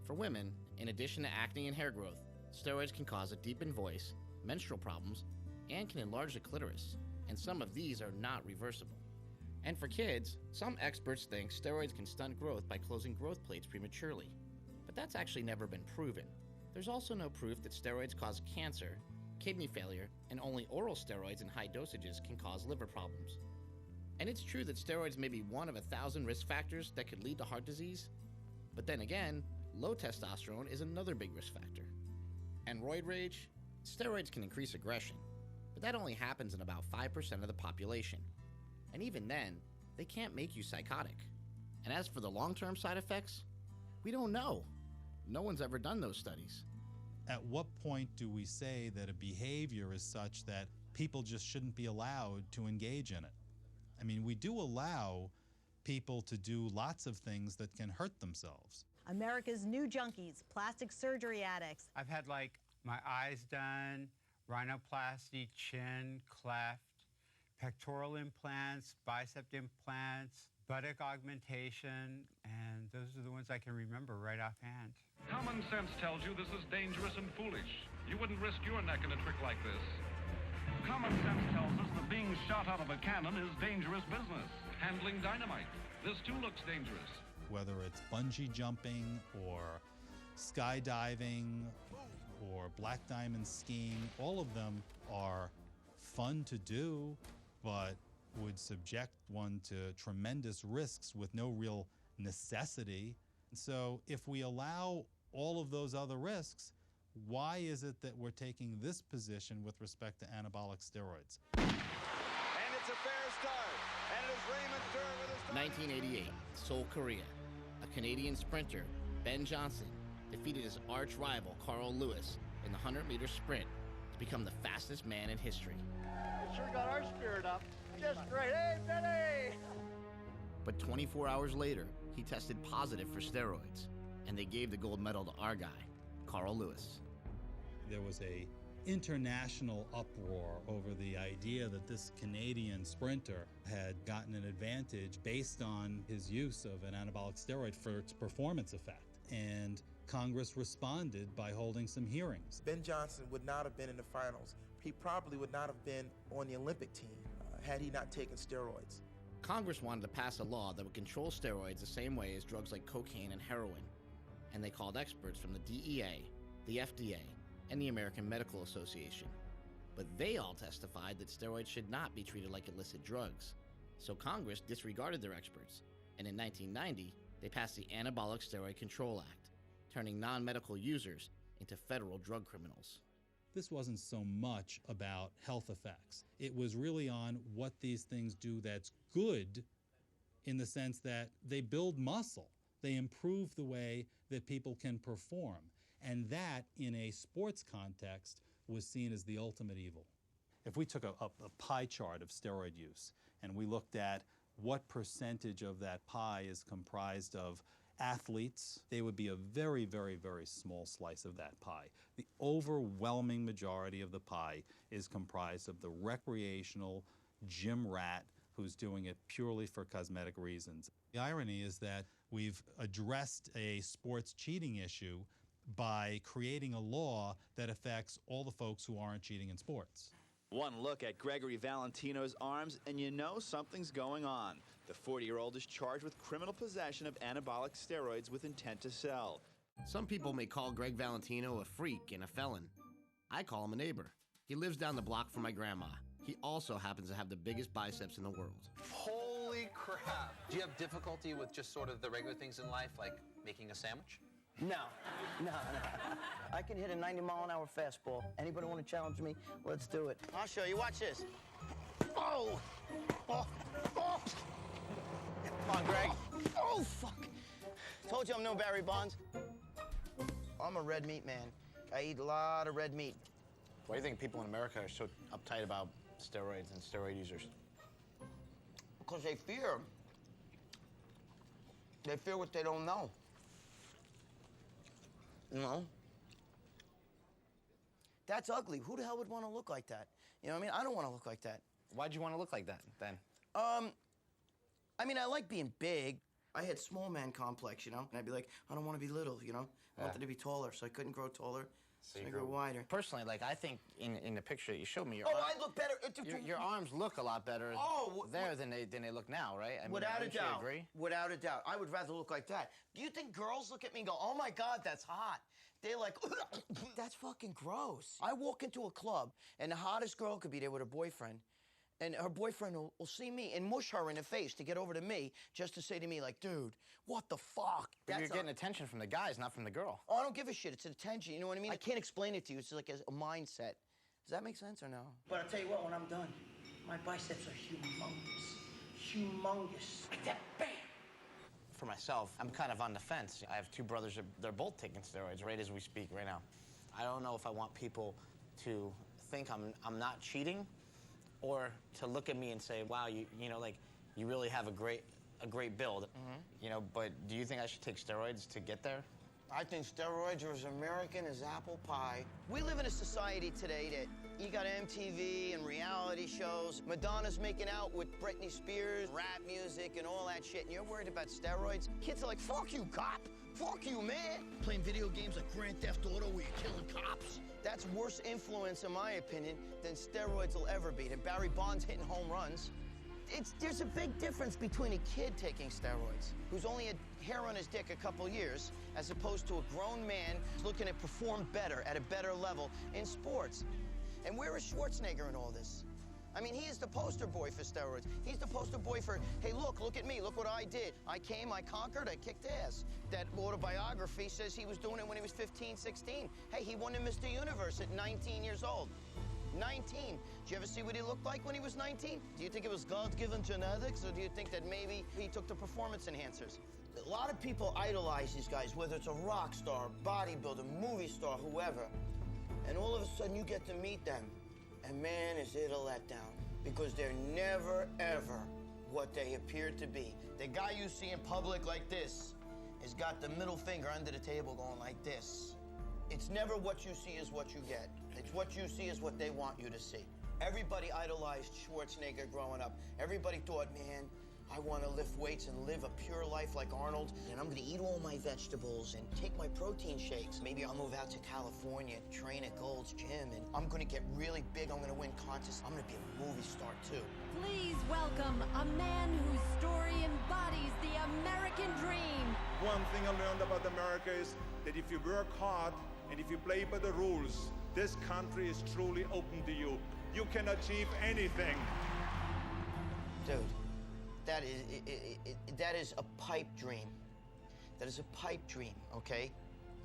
For women, in addition to acne and hair growth, steroids can cause a deepened voice, menstrual problems, and can enlarge the clitoris, and some of these are not reversible. And for kids, some experts think steroids can stunt growth by closing growth plates prematurely. But that's actually never been proven. There's also no proof that steroids cause cancer, kidney failure, and only oral steroids in high dosages can cause liver problems. And it's true that steroids may be one of 1,000 risk factors that could lead to heart disease. But then again, low testosterone is another big risk factor. And roid rage? Steroids can increase aggression, but that only happens in about 5% of the population. And even then, they can't make you psychotic. And as for the long-term side effects, we don't know. No one's ever done those studies. At what point do we say that a behavior is such that people just shouldn't be allowed to engage in it? I mean, we do allow people to do lots of things that can hurt themselves. America's new junkies, plastic surgery addicts. I've had like my eyes done, rhinoplasty, chin, cleft, pectoral implants, bicep implants, buttock augmentation, and those are the ones I can remember right offhand. Common sense tells you this is dangerous and foolish. You wouldn't risk your neck in a trick like this. Common sense tells us that being shot out of a cannon is dangerous business. Handling dynamite, this too looks dangerous. Whether it's bungee jumping or skydiving or black diamond skiing, all of them are fun to do, but would subject one to tremendous risks with no real necessity. So if we allow all of those other risks, why is it that we're taking this position with respect to anabolic steroids? And it's a fair start. And it is Raymond Durr with his 1988, Seoul, Korea. A Canadian sprinter, Ben Johnson, defeated his arch rival, Carl Lewis, in the 100-meter sprint to become the fastest man in history. It sure got our spirit up. Just great. Hey, Benny! But 24 hours later, he tested positive for steroids, and they gave the gold medal to our guy, Carl Lewis. There was a international uproar over the idea that this Canadian sprinter had gotten an advantage based on his use of an anabolic steroid for its performance effect. And Congress responded by holding some hearings. Ben Johnson would not have been in the finals. He probably would not have been on the Olympic team had he not taken steroids. Congress wanted to pass a law that would control steroids the same way as drugs like cocaine and heroin. And they called experts from the DEA, the FDA, and the American Medical Association. But they all testified that steroids should not be treated like illicit drugs. So Congress disregarded their experts, and in 1990, they passed the Anabolic Steroid Control Act, turning non-medical users into federal drug criminals. This wasn't so much about health effects. It was really on what these things do that's good, in the sense that they build muscle. They improve the way that people can perform. And that, in a sports context, was seen as the ultimate evil. If we took a pie chart of steroid use and we looked at what percentage of that pie is comprised of athletes, they would be a very, very, very small slice of that pie. The overwhelming majority of the pie is comprised of the recreational gym rat who's doing it purely for cosmetic reasons. The irony is that we've addressed a sports cheating issue by creating a law that affects all the folks who aren't cheating in sports. One look at Gregory Valentino's arms and you know something's going on. The 40-year-old is charged with criminal possession of anabolic steroids with intent to sell. Some people may call Greg Valentino a freak and a felon. I call him a neighbor. He lives down the block from my grandma. He also happens to have the biggest biceps in the world. Holy crap. Do you have difficulty with just sort of the regular things in life, like making a sandwich? No. I can hit a 90-mile-an-hour fastball. Anybody want to challenge me? Let's do it. I'll show you. Watch this. Oh! Come on, Greg. Oh, fuck. Told you I'm no Barry Bonds. I'm a red meat man. I eat a lot of red meat. Why do you think people in America are so uptight about steroids and steroid users? Because they fear. They fear what they don't know. You know, That's ugly. Who the hell would want to look like that? You know what I mean? I don't want to look like that. Why'd you want to look like that then? I mean, I like being big. I had small man complex, you know? And I'd be like, I don't want to be little, you know? I wanted to be taller, so I couldn't grow taller. So I grew wider. Personally, like, I think in the picture that you showed me, I look better. Your arms look a lot better there than they look now, right? I mean, Without a doubt. Agree? Without a doubt. I would rather look like that. Do you think girls look at me and go, oh my God, that's hot? They're like, that's fucking gross. I walk into a club, and the hottest girl could be there with her boyfriend, and her boyfriend will see me and mush her in the face to get over to me, just to say to me, like, dude, what the fuck? But you're getting attention from the guys, not from the girl. Oh, I don't give a shit. It's attention, you know what I mean? I can't explain it to you. It's like a mindset. Does that make sense or no? But I'll tell you what, when I'm done, my biceps are humongous. Humongous. Like that, bam! For myself, I'm kind of on the fence. I have two brothers, they're both taking steroids right as we speak right now. I don't know if I want people to think I'm not cheating, or to look at me and say, wow, you know, like, you really have a great build, you know, but do you think I should take steroids to get there? I think steroids are as American as apple pie. We live in a society today that you got MTV and reality shows. Madonna's making out with Britney Spears, rap music and all that shit, and you're worried about steroids? Kids are like, fuck you, cop. Fuck you, man. Playing video games like Grand Theft Auto where you're killing cops. That's worse influence, in my opinion, than steroids will ever be. And Barry Bonds hitting home runs. There's a big difference between a kid taking steroids, who's only had hair on his dick a couple years, as opposed to a grown man looking to perform better, at a better level in sports. And where is Schwarzenegger in all this? I mean, he is the poster boy for steroids. He's the poster boy for, hey, look at me, look what I did. I came, I conquered, I kicked ass. That autobiography says he was doing it when he was 15, 16. Hey, he won the Mr. Universe at 19 years old. 19. Did you ever see what he looked like when he was 19? Do you think it was God-given genetics, or do you think that maybe he took the performance enhancers? A lot of people idolize these guys, whether it's a rock star, bodybuilder, movie star, whoever. And all of a sudden you get to meet them. And man, is it a letdown, because they're never, ever what they appear to be. The guy you see in public like this has got the middle finger under the table going like this. It's never what you see is what you get. It's what you see is what they want you to see. Everybody idolized Schwarzenegger growing up. Everybody thought, man, I want to lift weights and live a pure life like Arnold, and I'm going to eat all my vegetables and take my protein shakes. Maybe I'll move out to California, train at Gold's Gym, and I'm going to get really big. I'm going to win contests. I'm going to be a movie star, too. Please welcome a man whose story embodies the American dream. One thing I learned about America is that if you work hard and if you play by the rules, this country is truly open to you. You can achieve anything. Dude. That is a pipe dream. That is a pipe dream, okay?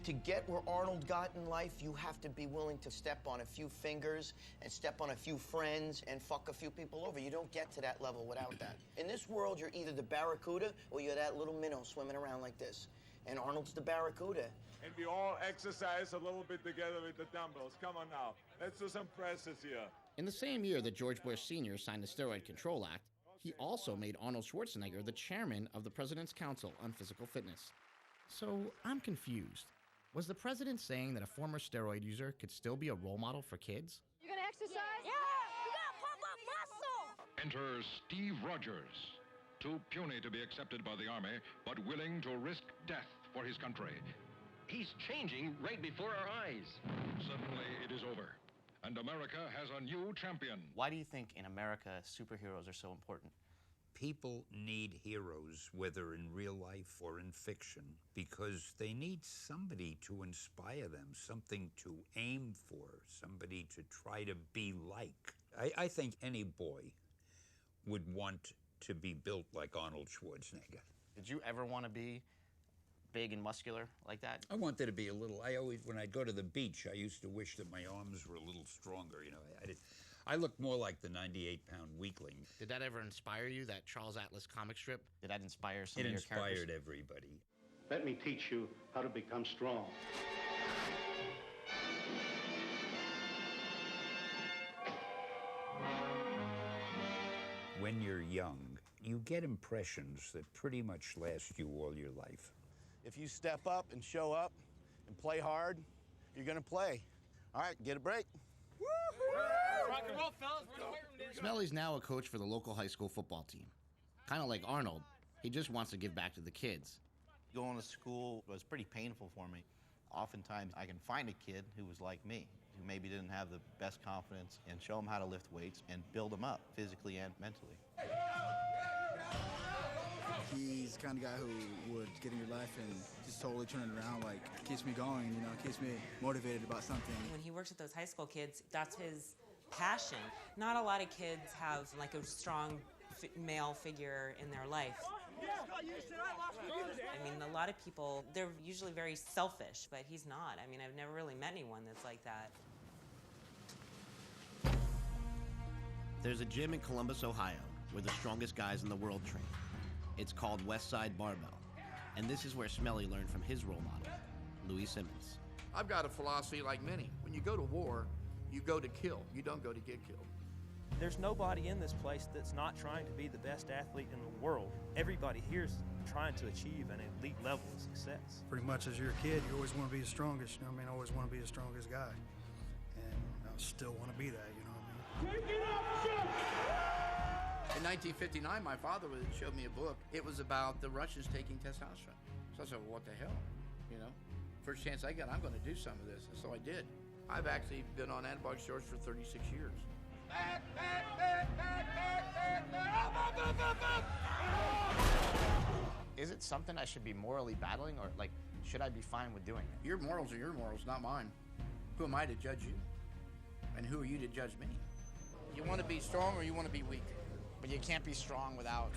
To get where Arnold got in life, you have to be willing to step on a few fingers and step on a few friends and fuck a few people over. You don't get to that level without that. In this world, you're either the barracuda or you're that little minnow swimming around like this. And Arnold's the barracuda. And we all exercise a little bit together with the dumbbells. Come on now, let's do some presses here. In the same year that George Bush Sr. signed the Steroid Control Act, he also made Arnold Schwarzenegger the chairman of the President's Council on Physical Fitness. So I'm confused. Was the president saying that a former steroid user could still be a role model for kids? You gonna exercise? Yeah! You gotta pump up muscle! Enter Steve Rogers, too puny to be accepted by the Army, but willing to risk death for his country. He's changing right before our eyes. Suddenly it is over, and America has a new champion. Why do you think in America superheroes are so important? People need heroes, whether in real life or in fiction, because they need somebody to inspire them, something to aim for, somebody to try to be like. I think any boy would want to be built like Arnold Schwarzenegger. Did you ever want to be big and muscular like that? I wanted to be a little, when I'd go to the beach, I used to wish that my arms were a little stronger, you know. I looked more like the 98-pound weakling. Did that ever inspire you, that Charles Atlas comic strip? Did that inspire some of your characters? It inspired everybody. Let me teach you how to become strong. When you're young, you get impressions that pretty much last you all your life. If you step up and show up and play hard, you're going to play. All right, get a break. Rock and roll, fellas. We're in the weight room, dude. Smelly's now a coach for the local high school football team. Kind of like Arnold, he just wants to give back to the kids. Going to school was pretty painful for me. Oftentimes, I can find a kid who was like me, who maybe didn't have the best confidence, and show them how to lift weights and build them up physically and mentally. He's the kind of guy who would get in your life and just totally turn it around, like, keeps me going, you know, keeps me motivated about something. When he works with those high school kids, that's his passion. Not a lot of kids have, like, a strong male figure in their life. I mean, a lot of people, they're usually very selfish, but he's not. I mean, I've never really met anyone that's like that. There's a gym in Columbus, Ohio, where the strongest guys in the world train. It's called Westside Barbell, and this is where Smelly learned from his role model, Louis Simmons. I've got a philosophy like many. When you go to war, you go to kill. You don't go to get killed. There's nobody in this place that's not trying to be the best athlete in the world. Everybody here's trying to achieve an elite level of success. Pretty much as you're a kid, you always want to be the strongest, you know what I mean? I always want to be the strongest guy. And I still want to be that, you know what I mean? In 1959, my father showed me a book. It was about the Russians taking testosterone. So I said, well, what the hell? You know, first chance I got, I'm going to do some of this. And so I did. I've actually been on anabolic steroids for 36 years. Is it something I should be morally battling, or like, should I be fine with doing it? Your morals are your morals, not mine. Who am I to judge you? And who are you to judge me? You want to be strong or you want to be weak? But you can't be strong without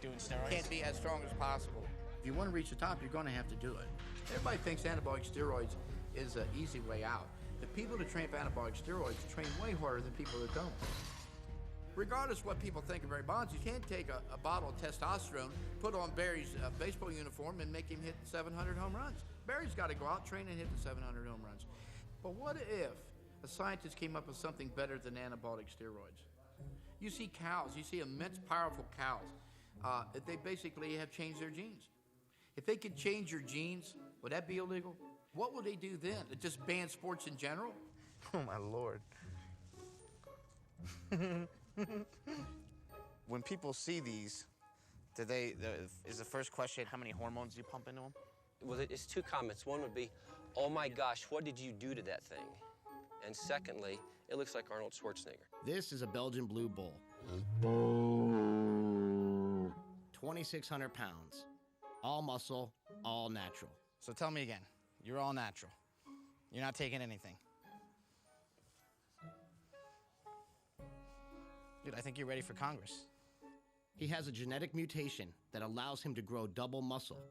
doing steroids. You can't be as strong as possible. If you want to reach the top, you're going to have to do it. Everybody thinks anabolic steroids is an easy way out. The people that train for anabolic steroids train way harder than people that don't. Regardless of what people think of Barry Bonds, you can't take a bottle of testosterone, put on Barry's baseball uniform, and make him hit 700 home runs. Barry's got to go out, train, and hit the 700 home runs. But what if a scientist came up with something better than anabolic steroids? You see cows, you see immense, powerful cows. They basically have changed their genes. If they could change your genes, would that be illegal? What would they do then? Just ban sports in general? Oh, my Lord. When people see these, is the first question, how many hormones do you pump into them? Well, it's two comments. One would be, oh my gosh, what did you do to that thing? And secondly, it looks like Arnold Schwarzenegger. This is a Belgian Blue Bull. 2,600 pounds. All muscle, all natural. So tell me again, you're all natural. You're not taking anything. Dude, I think you're ready for Congress. He has a genetic mutation that allows him to grow double muscle,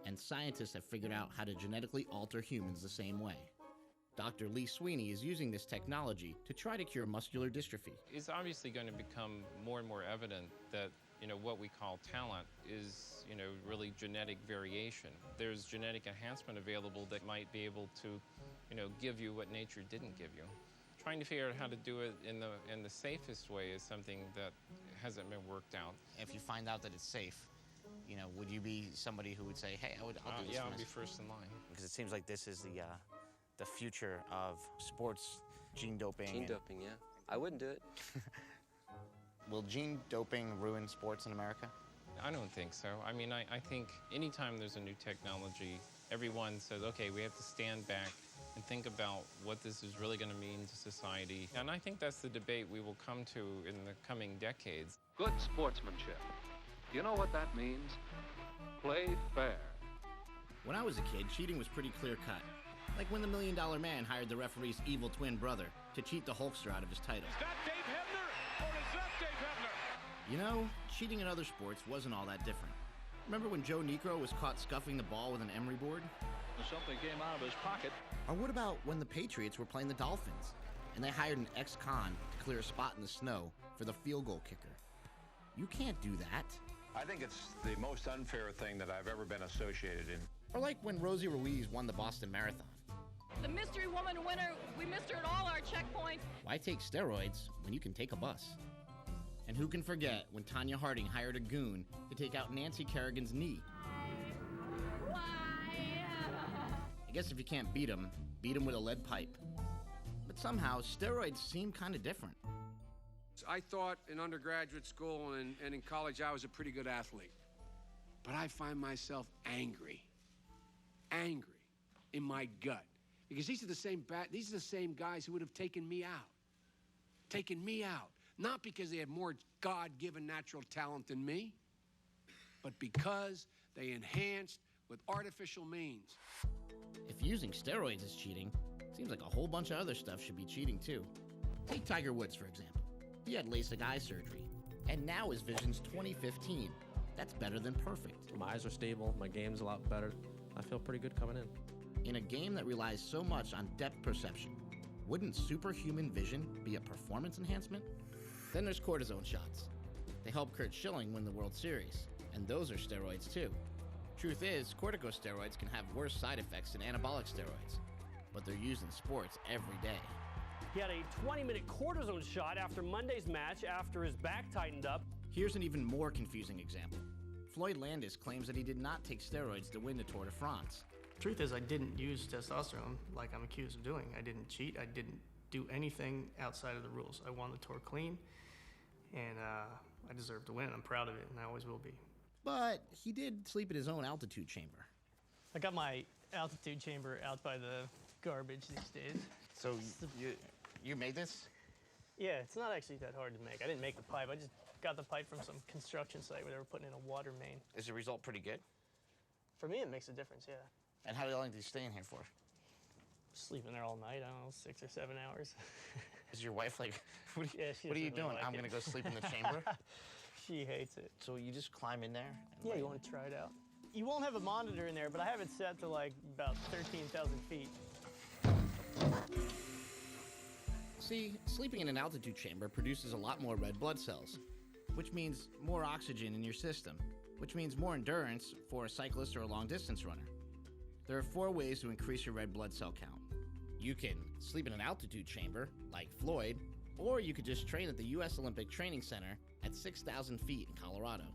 and scientists have figured out how to genetically alter humans the same way. Dr. Lee Sweeney is using this technology to try to cure muscular dystrophy. It's obviously going to become more and more evident that, what we call talent is, really genetic variation. There's genetic enhancement available that might be able to, give you what nature didn't give you. Trying to figure out how to do it in the safest way is something that hasn't been worked out. If you find out that it's safe, would you be somebody who would say, hey, I'll do this? Yeah, I'll be first in line. Because it seems like this is the future of sports gene doping. Gene doping, yeah. I wouldn't do it. Will gene doping ruin sports in America? I don't think so. I mean, I think anytime there's a new technology, everyone says, okay, we have to stand back and think about what this is really going to mean to society. And I think that's the debate we will come to in the coming decades. Good sportsmanship. You know what that means? Play fair. When I was a kid, cheating was pretty clear-cut. Like when the $1 Million Man hired the referee's evil twin brother to cheat the Hulkster out of his title. Is that Dave Hebner, or is that Dave Hebner? Cheating in other sports wasn't all that different. Remember when Joe Niekro was caught scuffing the ball with an emery board? Something came out of his pocket. Or what about when the Patriots were playing the Dolphins, and they hired an ex-con to clear a spot in the snow for the field goal kicker? You can't do that. I think it's the most unfair thing that I've ever been associated in. Or like when Rosie Ruiz won the Boston Marathon. The mystery woman winner, we missed her at all our checkpoints. Why take steroids when you can take a bus? And who can forget when Tanya Harding hired a goon to take out Nancy Kerrigan's knee? I guess if you can't beat him with a lead pipe. But somehow, steroids seem kind of different. I thought in undergraduate school and in college I was a pretty good athlete. But I find myself angry in my gut. Because these are the same guys who would have taken me out. Not because they had more God-given natural talent than me, but because they enhanced with artificial means. If using steroids is cheating, it seems like a whole bunch of other stuff should be cheating too. Take Tiger Woods, for example. He had LASIK eye surgery, and now his vision's 20/15. That's better than perfect. My eyes are stable, my game's a lot better. I feel pretty good coming in. In a game that relies so much on depth perception, wouldn't superhuman vision be a performance enhancement? Then there's cortisone shots. They helped Kurt Schilling win the World Series, and those are steroids too. Truth is, corticosteroids can have worse side effects than anabolic steroids, but they're used in sports every day. He had a 20-minute cortisone shot after Monday's match after his back tightened up. Here's an even more confusing example. Floyd Landis claims that he did not take steroids to win the Tour de France. Truth is, I didn't use testosterone like I'm accused of doing. I didn't cheat. I didn't do anything outside of the rules. I won the Tour clean, and I deserve to win. I'm proud of it, and I always will be. But he did sleep in his own altitude chamber. I got my altitude chamber out by the garbage these days. So you made this? Yeah, it's not actually that hard to make. I didn't make the pipe. I just got the pipe from some construction site where they were putting in a water main. Is the result pretty good? For me, it makes a difference, yeah. And how long do you stay in here for? Sleeping there all night, I don't know, 6 or 7 hours. Is your wife like, what Yeah, are you doing? I'm going to go sleep in the chamber? She hates it. So you just climb in there? Yeah, you want to try it out? You won't have a monitor in there, but I have it set to like about 13,000 feet. See, sleeping in an altitude chamber produces a lot more red blood cells, which means more oxygen in your system, which means more endurance for a cyclist or a long-distance runner. There are 4 ways to increase your red blood cell count. You can sleep in an altitude chamber, like Floyd, or you could just train at the U.S. Olympic Training Center at 6,000 feet in Colorado.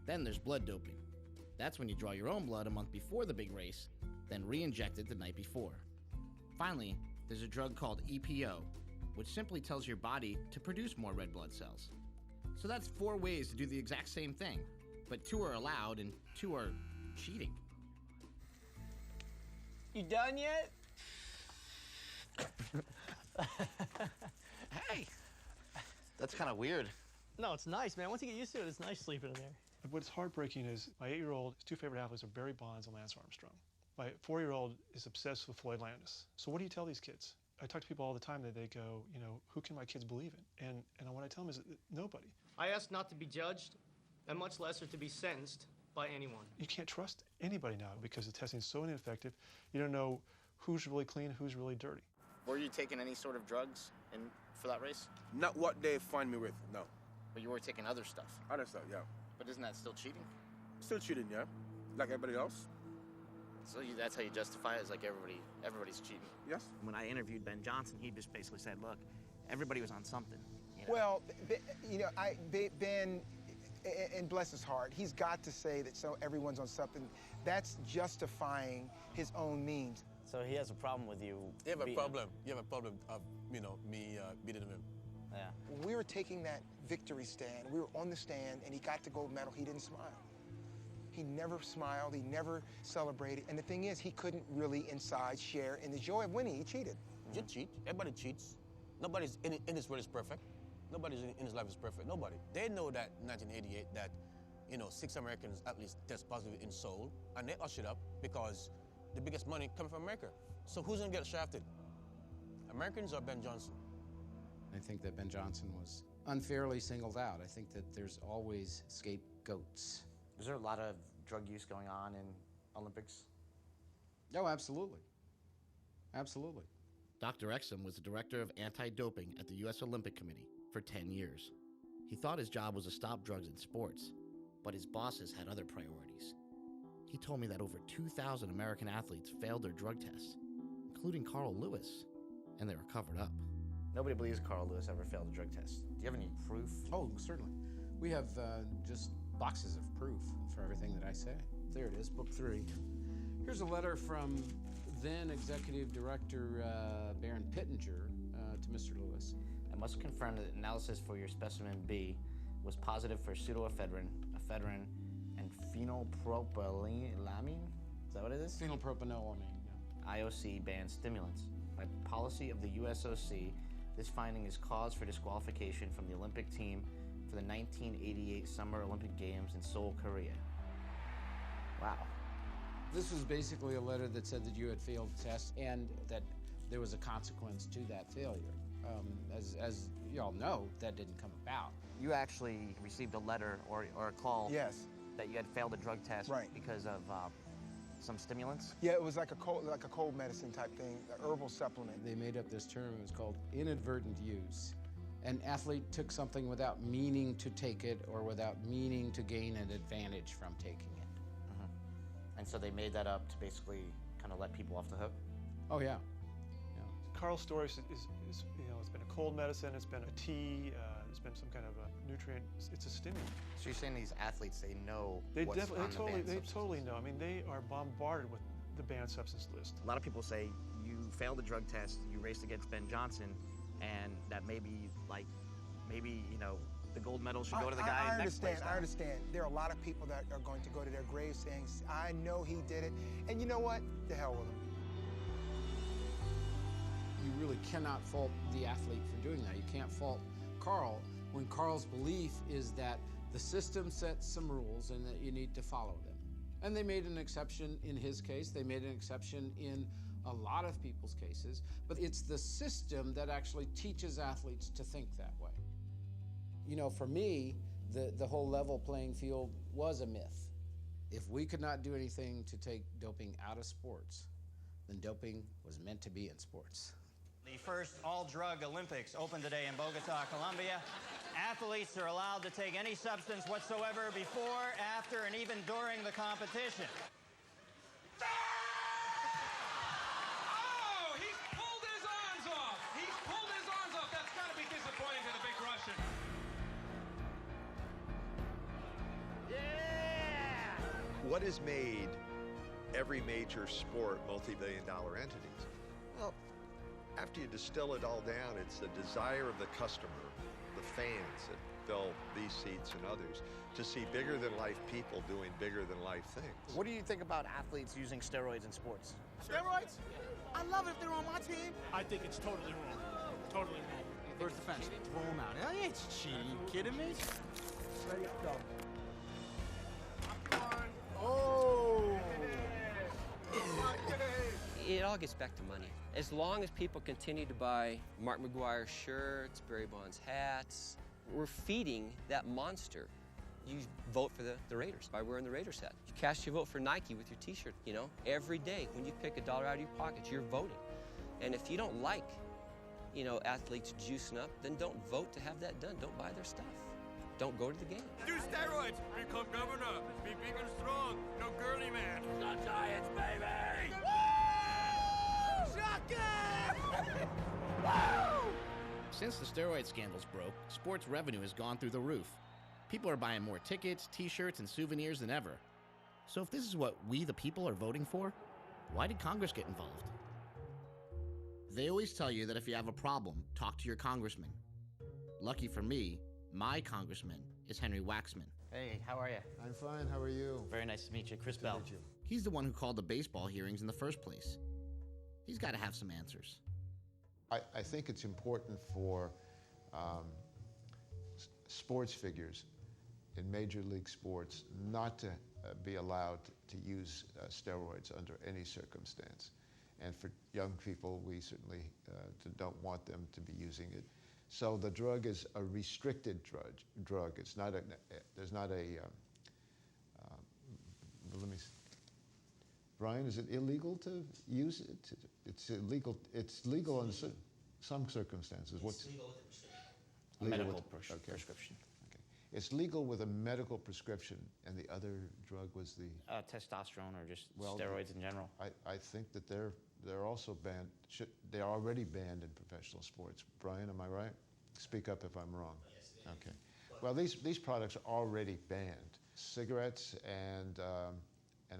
Then there's blood doping. That's when you draw your own blood a month before the big race, then re-inject it the night before. Finally, there's a drug called EPO, which simply tells your body to produce more red blood cells. So that's 4 ways to do the exact same thing, but 2 are allowed and 2 are cheating. You done yet? Hey! That's kind of weird. No, it's nice, man. Once you get used to it, it's nice sleeping in there. What's heartbreaking is my 8-year-old, his 2 favorite athletes are Barry Bonds and Lance Armstrong. My 4-year-old is obsessed with Floyd Landis. So what do you tell these kids? I talk to people all the time that they go, you know, who can my kids believe in? And what I tell them is nobody. I ask not to be judged, and much lesser to be sentenced by anyone. You can't trust anybody now because the testing is so ineffective. You don't know who's really clean, who's really dirty. Were you taking any sort of drugs for that race? Not what they find me with, no. But you were taking other stuff? Other stuff, yeah. But isn't that still cheating? Still cheating, yeah. Like everybody else. So that's how you justify it, is like everybody's cheating? Yes. When I interviewed Ben Johnson, he just basically said, look, everybody was on something. You know? Well, you know, Ben, and bless his heart, he's got to say that so everyone's on something. That's justifying his own means. So he has a problem with you. You have a problem. You have a problem of, you know, me beating him. Yeah. When we were taking that victory stand, we were on the stand, and he got the gold medal. He didn't smile. He never smiled. He never celebrated. And the thing is, he couldn't really inside share in the joy of winning. He cheated. You cheat. Everybody cheats. Nobody's in this world is perfect. Nobody in his life is perfect. Nobody. They know that in 1988 that, you know, 6 Americans at least test positive in Seoul, and they hush it up because the biggest money coming from America. So who's gonna get shafted? Americans or Ben Johnson? I think that Ben Johnson was unfairly singled out. I think that there's always scapegoats. Is there a lot of drug use going on in Olympics? Oh, absolutely. Absolutely. Dr. Exum was the director of anti-doping at the U.S. Olympic Committee for 10 years. He thought his job was to stop drugs in sports, but his bosses had other priorities. He told me that over 2,000 American athletes failed their drug tests, including Carl Lewis, and they were covered up. Nobody believes Carl Lewis ever failed a drug test. Do you have any proof? Oh, certainly. We have just boxes of proof for everything that I say. There it is, book 3. Here's a letter from then Executive Director Baron Pittenger to Mr. Lewis. I must confirm that analysis for your specimen B was positive for pseudoephedrine, ephedrine, and phenylpropylamine. Is that what it is? Phenylpropanolamine, yeah. IOC banned stimulants. By policy of the USOC, this finding is cause for disqualification from the Olympic team for the 1988 Summer Olympic Games in Seoul, Korea. Wow. This was basically a letter that said that you had failed tests and that there was a consequence to that failure. As you all know, that didn't come about. You actually received a letter or a call Yes. that you had failed a drug test Right. because of some stimulants? Yeah, it was like a cold medicine type thing, an herbal supplement. They made up this term. It was called inadvertent use. An athlete took something without meaning to take it or without meaning to gain an advantage from taking it. And so they made that up to basically kind of let people off the hook? Oh, yeah. Carl's story is it's been a cold medicine, it's been a tea, it's been some kind of a nutrient. It's a stimulant. So you're saying these athletes, they know They what's definitely, on the banned they substances? totally know. I mean, they are bombarded with the banned substance list. A lot of people say you failed a drug test, you raced against Ben Johnson, and that maybe, the gold medal should go to the guy next place. I understand. There are a lot of people that are going to go to their graves saying, I know he did it. And you know what? The hell with him. You really cannot fault the athlete for doing that. You can't fault Carl when Carl's belief is that the system sets some rules and that you need to follow them. And they made an exception in his case. They made an exception in a lot of people's cases. But it's the system that actually teaches athletes to think that way. You know, for me, the whole level playing field was a myth. If we could not do anything to take doping out of sports, then doping was meant to be in sports. The first all-drug Olympics open today in Bogota, Colombia. Athletes are allowed to take any substance whatsoever before, after, and even during the competition. Oh, he's pulled his arms off. He's pulled his arms off. That's got to be disappointing to the big Russian. What has made every major sport multi-billion-dollar entities? Well, after you distill it all down, it's the desire of the customer, the fans that fill these seats and others, to see bigger-than-life people doing bigger-than-life things. What do you think about athletes using steroids in sports? Steroids? I love it if they're on my team. I think it's totally wrong. Totally wrong. First offense, throw them out. Hell, ain't cheating. You kidding me? Ready, go. Oh! It all gets back to money. As long as people continue to buy Mark McGuire shirts, Barry Bonds hats, we're feeding that monster. You vote for the Raiders by wearing the Raiders hat. You cast your vote for Nike with your t-shirt, Every day when you pick $1 out of your pocket, you're voting. And if you don't like, athletes juicing up, then don't vote to have that done. Don't buy their stuff. Don't go to the game. Do steroids. Become governor. Be big and strong. No girly man. The Giants, baby! Woo! Shocker! Woo! Since the steroid scandals broke, sports revenue has gone through the roof. People are buying more tickets, t-shirts, and souvenirs than ever. So if this is what we, the people, are voting for, why did Congress get involved? They always tell you that if you have a problem, talk to your congressman. Lucky for me, my congressman is Henry Waxman. Hey, how are you? I'm fine, how are you? Very nice to meet you. Chris Bell. He's the one who called the baseball hearings in the first place. He's got to have some answers. I think it's important for sports figures in major league sports not to be allowed to use steroids under any circumstance. And for young people, we certainly don't want them to be using it. So the drug is a restricted drug. It's not a, there's not a, let me see. Brian, is it illegal to use it? It's illegal. It's legal in some circumstances. It's legal with a prescription. Medical prescription. Okay. It's legal with a medical prescription, and the other drug was the Testosterone or just steroids in general. I think that they're also banned. They're already banned in professional sports. Brian, am I right? Speak up if I'm wrong. Yes, they are. Okay. Well, these products are already banned. Cigarettes and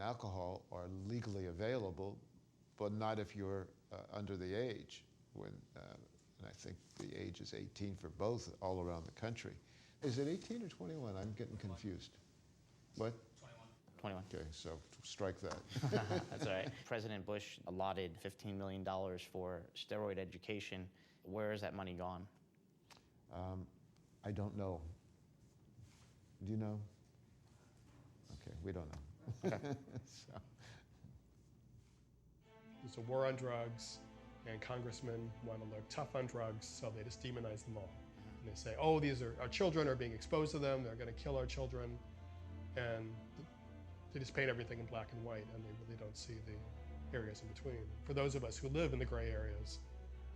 alcohol are legally available, but not if you're under the age. When And I think the age is 18 for both all around the country. Is it 18 or 21? I'm getting confused. What? 21. Okay, so strike that. That's all right. President Bush allotted $15 million for steroid education. Where has that money gone? I don't know. Do you know? Okay, we don't know. So. There's a war on drugs, and congressmen want to look tough on drugs, so they just demonize them all. And they say, oh, these are our children are being exposed to them, they're going to kill our children, and they just paint everything in black and white, and they really don't see the areas in between. For those of us who live in the gray areas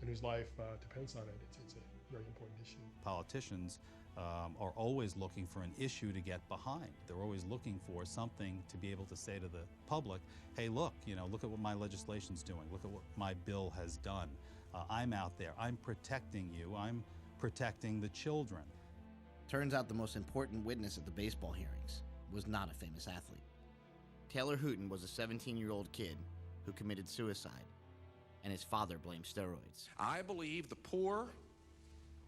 and whose life depends on it, it's a very important issue. Politicians are always looking for an issue to get behind. They're always looking for something to be able to say to the public, hey, look, look at what my legislation's doing. Look at what my bill has done. I'm out there. I'm protecting you. I'm protecting the children. Turns out the most important witness at the baseball hearings was not a famous athlete. Taylor Hooton was a 17-year-old kid who committed suicide, and his father blamed steroids. I believe the poor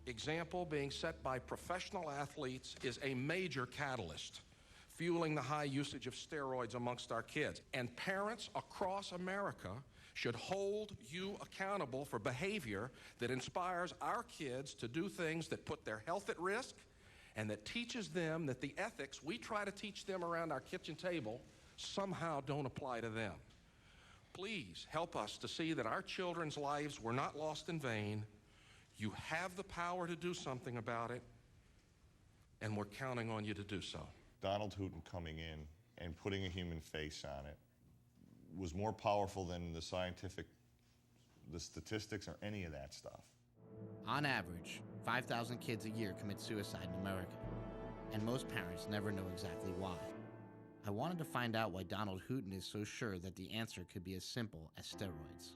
example being set by professional athletes is a major catalyst, fueling the high usage of steroids amongst our kids. And parents across America should hold you accountable for behavior that inspires our kids to do things that put their health at risk and that teaches them that the ethics we try to teach them around our kitchen table somehow don't apply to them. Please help us to see that our children's lives were not lost in vain. You have the power to do something about it, and we're counting on you to do so. Donald Hooton coming in and putting a human face on it was more powerful than the statistics or any of that stuff. On average, 5,000 kids a year commit suicide in America, and most parents never know exactly why. I wanted to find out why Donald Hooton is so sure that the answer could be as simple as steroids.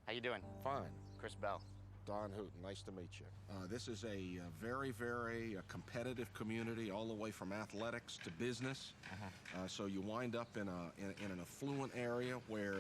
How you doing? Fine. Chris Bell. Don Hooton, nice to meet you. This is a very, very competitive community, all the way from athletics to business. So you wind up in an affluent area where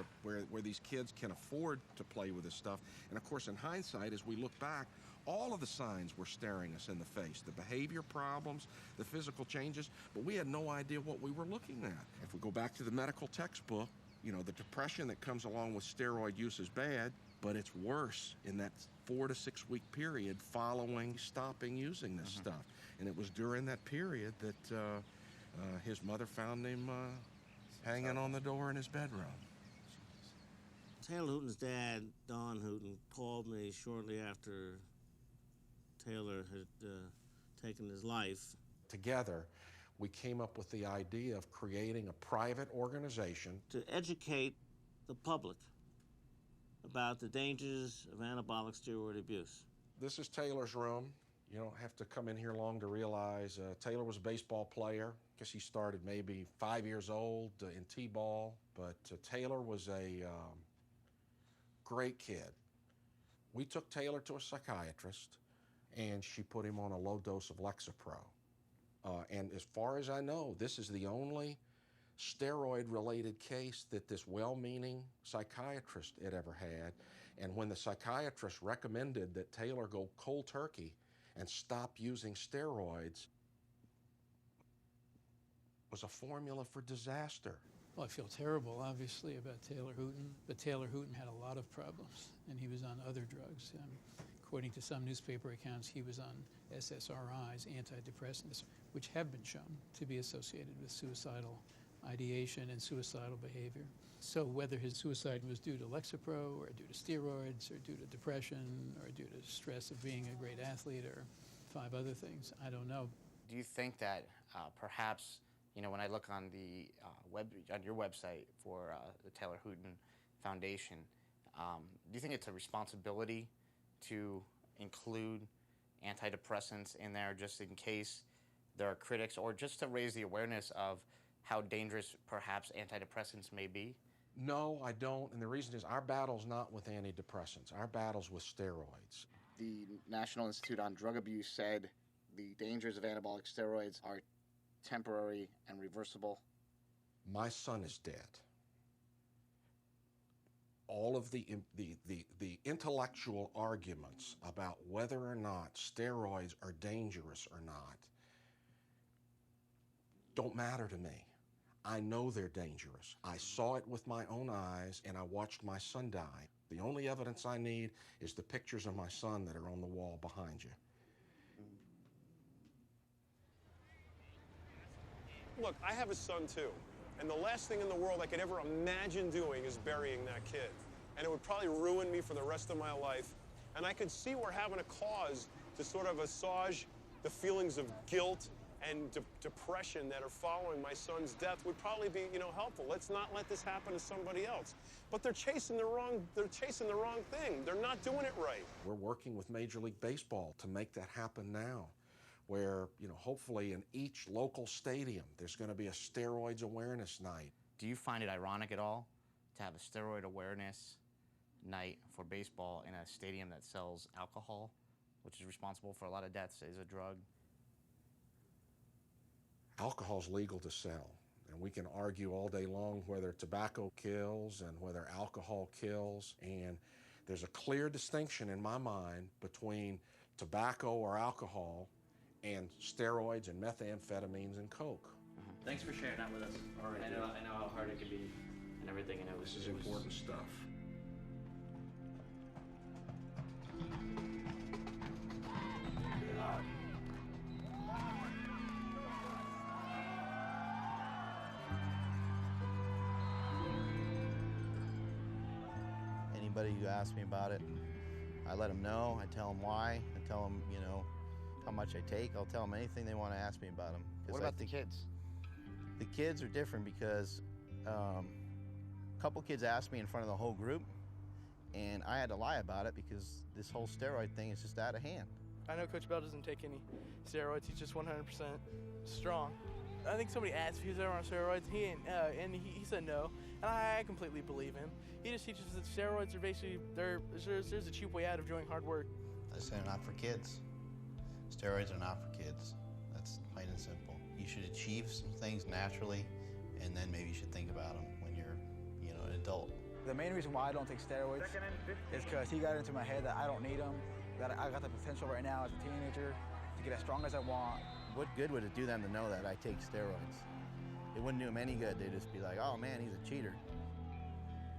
these kids can afford to play with this stuff. And of course, in hindsight, as we look back, all of the signs were staring us in the face. The behavior problems, the physical changes, but we had no idea what we were looking at. If we go back to the medical textbook, the depression that comes along with steroid use is bad, but it's worse in that 4 to 6 week period following stopping using this stuff. And it was during that period that his mother found him hanging on the door in his bedroom. Taylor Hooton's dad, Don Hooton, called me shortly after Taylor had taken his life. Together, we came up with the idea of creating a private organization to educate the public about the dangers of anabolic steroid abuse. This is Taylor's room. You don't have to come in here long to realize Taylor was a baseball player. I guess he started maybe 5 years old in T-ball, but Taylor was a great kid. We took Taylor to a psychiatrist, and she put him on a low dose of Lexapro. And as far as I know, this is the only steroid-related case that this well-meaning psychiatrist had ever had. And when the psychiatrist recommended that Taylor go cold turkey and stop using steroids, was a formula for disaster. Well, I feel terrible, obviously, about Taylor Hooton, but Taylor Hooton had a lot of problems, and he was on other drugs. According to some newspaper accounts, he was on SSRIs, antidepressants, which have been shown to be associated with suicidal ideation and suicidal behavior. So whether his suicide was due to Lexapro or due to steroids or due to depression or due to stress of being a great athlete or 5 other things, I don't know. Do you think that perhaps, when I look on the on your website for the Taylor Hooton Foundation, do you think it's a responsibility to include antidepressants in there just in case there are critics, or just to raise the awareness of how dangerous perhaps antidepressants may be? No, I don't, and the reason is our battle's not with antidepressants. Our battle's with steroids. The National Institute on Drug Abuse said the dangers of anabolic steroids are temporary and reversible. My son is dead. All of the intellectual arguments about whether or not steroids are dangerous or not don't matter to me. I know they're dangerous. I saw it with my own eyes, and I watched my son die. The only evidence I need is the pictures of my son that are on the wall behind you. Look, I have a son too, and the last thing in the world I could ever imagine doing is burying that kid. And it would probably ruin me for the rest of my life. And I could see where having a cause to sort of assuage the feelings of guilt and depression that are following my son's death would probably be, helpful. Let's not let this happen to somebody else. But they're chasing the wrong thing. They're not doing it right. We're working with Major League Baseball to make that happen now, where, hopefully in each local stadium, there's going to be a steroids awareness night. Do you find it ironic at all to have a steroid awareness night for baseball in a stadium that sells alcohol, which is responsible for a lot of deaths, is a drug? Alcohol's legal to sell, and we can argue all day long whether tobacco kills and whether alcohol kills, and there's a clear distinction in my mind between tobacco or alcohol and steroids and methamphetamines and coke. Thanks for sharing that with us. All right, I know how hard it can be and everything, and this is important stuff. Anybody who asks me about it, I let them know. I tell them why. I tell them, how much I take. I'll tell them anything they want to ask me about them. What about the kids? The kids are different because a couple kids asked me in front of the whole group, and I had to lie about it because this whole steroid thing is just out of hand. I know Coach Bell doesn't take any steroids. He's just 100% strong. I think somebody asked if he was ever on steroids, and he said no, and I completely believe him. He just teaches that steroids are basically, there's a cheap way out of doing hard work. I say they're not for kids. Steroids are not for kids. That's plain and simple. You should achieve some things naturally, and then maybe you should think about them when you're, an adult. The main reason why I don't take steroids is because he got into my head that I don't need them, that I got the potential right now as a teenager to get as strong as I want. What good would it do them to know that I take steroids? It wouldn't do them any good. They'd just be like, oh man, he's a cheater.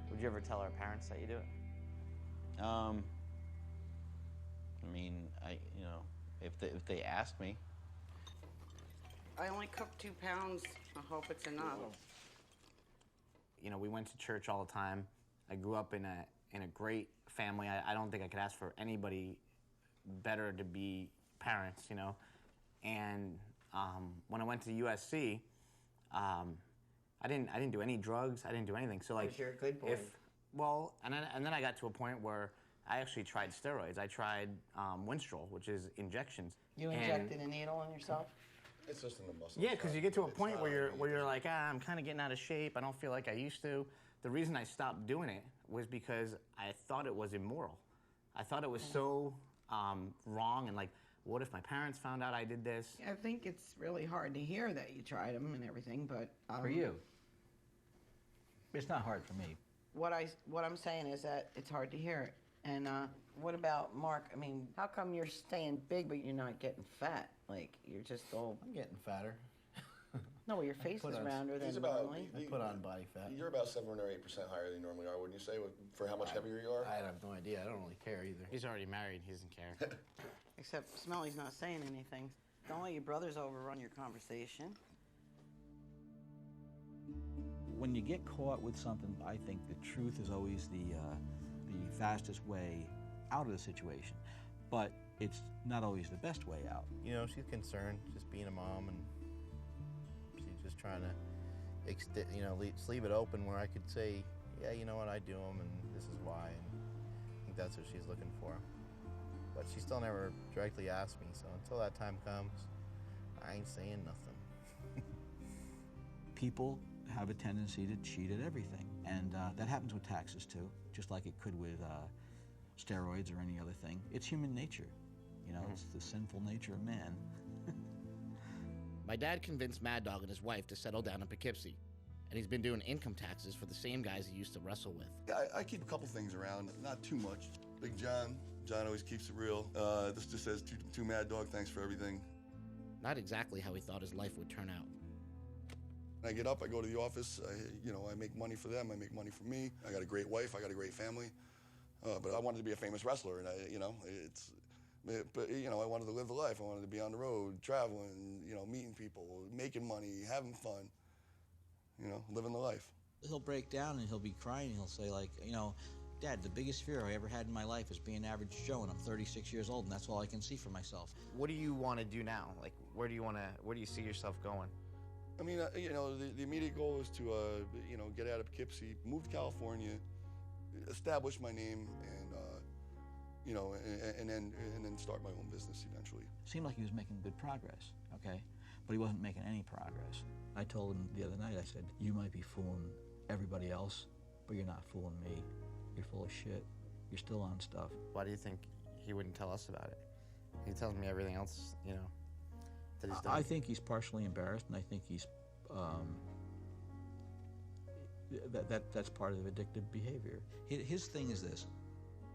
Would you ever tell our parents that you do it? If they ask me. I only cook 2 pounds. I hope it's enough. We went to church all the time. I grew up in a great family. I don't think I could ask for anybody better to be parents, And when I went to USC, I didn't do any drugs. I didn't do anything. So like, you're a good boy. And then I got to a point where I actually tried steroids. I tried Winstrol, which is injections. You injected a needle in yourself? It's just in the muscle. Yeah, because you get to a point where you're like, I'm kind of getting out of shape. I don't feel like I used to. The reason I stopped doing it was because I thought it was immoral. I thought it was so wrong, and like, what if my parents found out I did this? I think it's really hard to hear that you tried them and everything, but for you, it's not hard for me. What I'm saying is that it's hard to hear it. And what about Mark? I mean, how come you're staying big but you're not getting fat? Like, you're just all... I'm getting fatter. No, well, your face is rounder than normally. I put on body fat. You're about 7 or 8% higher than you normally are, wouldn't you say, for how much heavier you are? I have no idea. I don't really care either. He's already married. He doesn't care. Except Smelly's not saying anything. Don't let your brothers overrun your conversation. When you get caught with something, I think the truth is always the fastest way out of the situation. But it's not always the best way out. She's concerned, just being a mom, and she's just trying to, leave it open where I could say, yeah, you know what, I do them, and this is why. And I think that's what she's looking for. But she still never directly asked me, so until that time comes, I ain't saying nothing. People have a tendency to cheat at everything, and that happens with taxes too, just like it could with steroids or any other thing. It's human nature. It's the sinful nature of man. My dad convinced Mad Dog and his wife to settle down in Poughkeepsie, And he's been doing income taxes for the same guys he used to wrestle with. I keep a couple things around, not too much. Big John always keeps it real. This just says, "Too Mad Dog, thanks for everything." Not exactly how he thought his life would turn out. I get up, I go to the office, I make money for them, I make money for me. I got a great wife, I got a great family. But I wanted to be a famous wrestler, and I wanted to live the life. I wanted to be on the road, traveling, meeting people, making money, having fun, living the life. He'll break down and he'll be crying. He'll say, like, Dad, the biggest fear I ever had in my life is being average Joe, and I'm 36 years old, and that's all I can see for myself. What do you want to do now? Like, where do you see yourself going? I mean, the immediate goal is to, get out of Poughkeepsie, move to California, establish my name, and then start my own business eventually. It seemed like he was making good progress, okay? But he wasn't making any progress. I told him the other night, I said, you might be fooling everybody else, but you're not fooling me. You're full of shit. You're still on stuff. Why do you think he wouldn't tell us about it? He tells me everything else, that he's done. I think he's partially embarrassed, and I think he's, that's part of addictive behavior. His thing is this: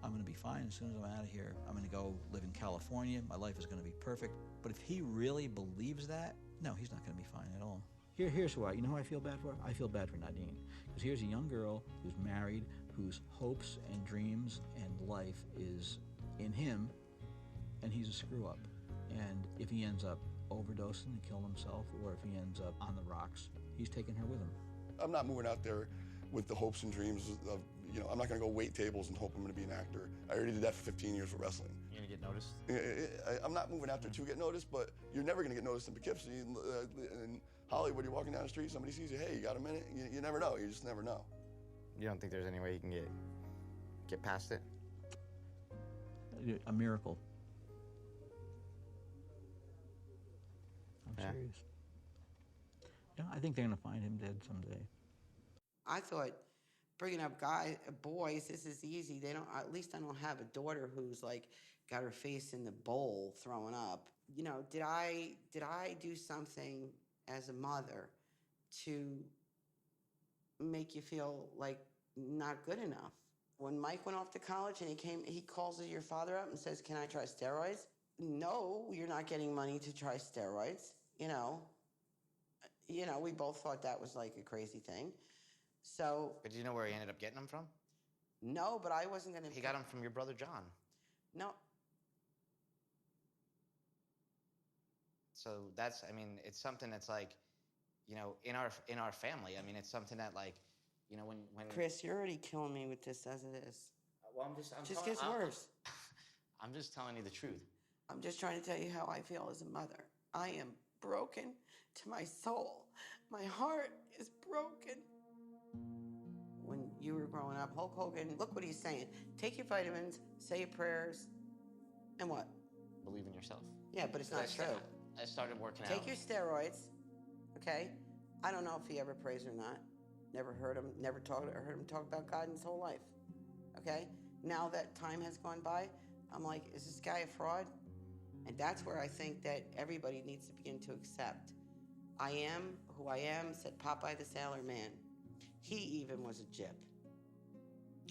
I'm gonna be fine as soon as I'm out of here. I'm gonna go live in California. My life is gonna be perfect. But if he really believes that, no, he's not gonna be fine at all. Here's why. You know who I feel bad for? I feel bad for Nadine. Because here's a young girl who's married, whose hopes and dreams and life is in him, and he's a screw-up. And if he ends up overdosing and killing himself, or if he ends up on the rocks, he's taking her with him. I'm not moving out there with the hopes and dreams of, I'm not going to go wait tables and hope I'm going to be an actor. I already did that for 15 years with wrestling. You're going to get noticed? I'm not moving out there to get noticed, but you're never going to get noticed in Poughkeepsie. In Hollywood, you're walking down the street, somebody sees you, hey, you got a minute? You never know. You just never know. You don't think there's any way you can get past it? A miracle. I'm serious. Yeah, I think they're going to find him dead someday. I thought bringing up boys, this is easy. At least I don't have a daughter who's like got her face in the bowl throwing up. Did I do something as a mother to make you feel like not good enough? When Mike went off to college and he calls your father up and says, "Can I try steroids?" No, you're not getting money to try steroids. We both thought that was like a crazy thing. So. But do you know where he ended up getting them from? No, but I wasn't going to. He got them from your brother John. No. So it's something that's like, in our family. It's something that like, when. Chris, you're already killing me with this as it is. Well, just gets worse. I'm just telling you the truth. I'm just trying to tell you how I feel as a mother. I am broken to my soul. My heart is broken. When you were growing up, Hulk Hogan, look what he's saying. Take your vitamins, say your prayers, and what? Believe in yourself. Yeah, but it's not true. I started working out. Take your steroids, okay? I don't know if he ever prays or not. Never heard him talk about God in his whole life, okay? Now that time has gone by, I'm like, is this guy a fraud? And that's where I think that everybody needs to begin to accept. I am who I am, said Popeye the Sailor Man. He even was a gyp.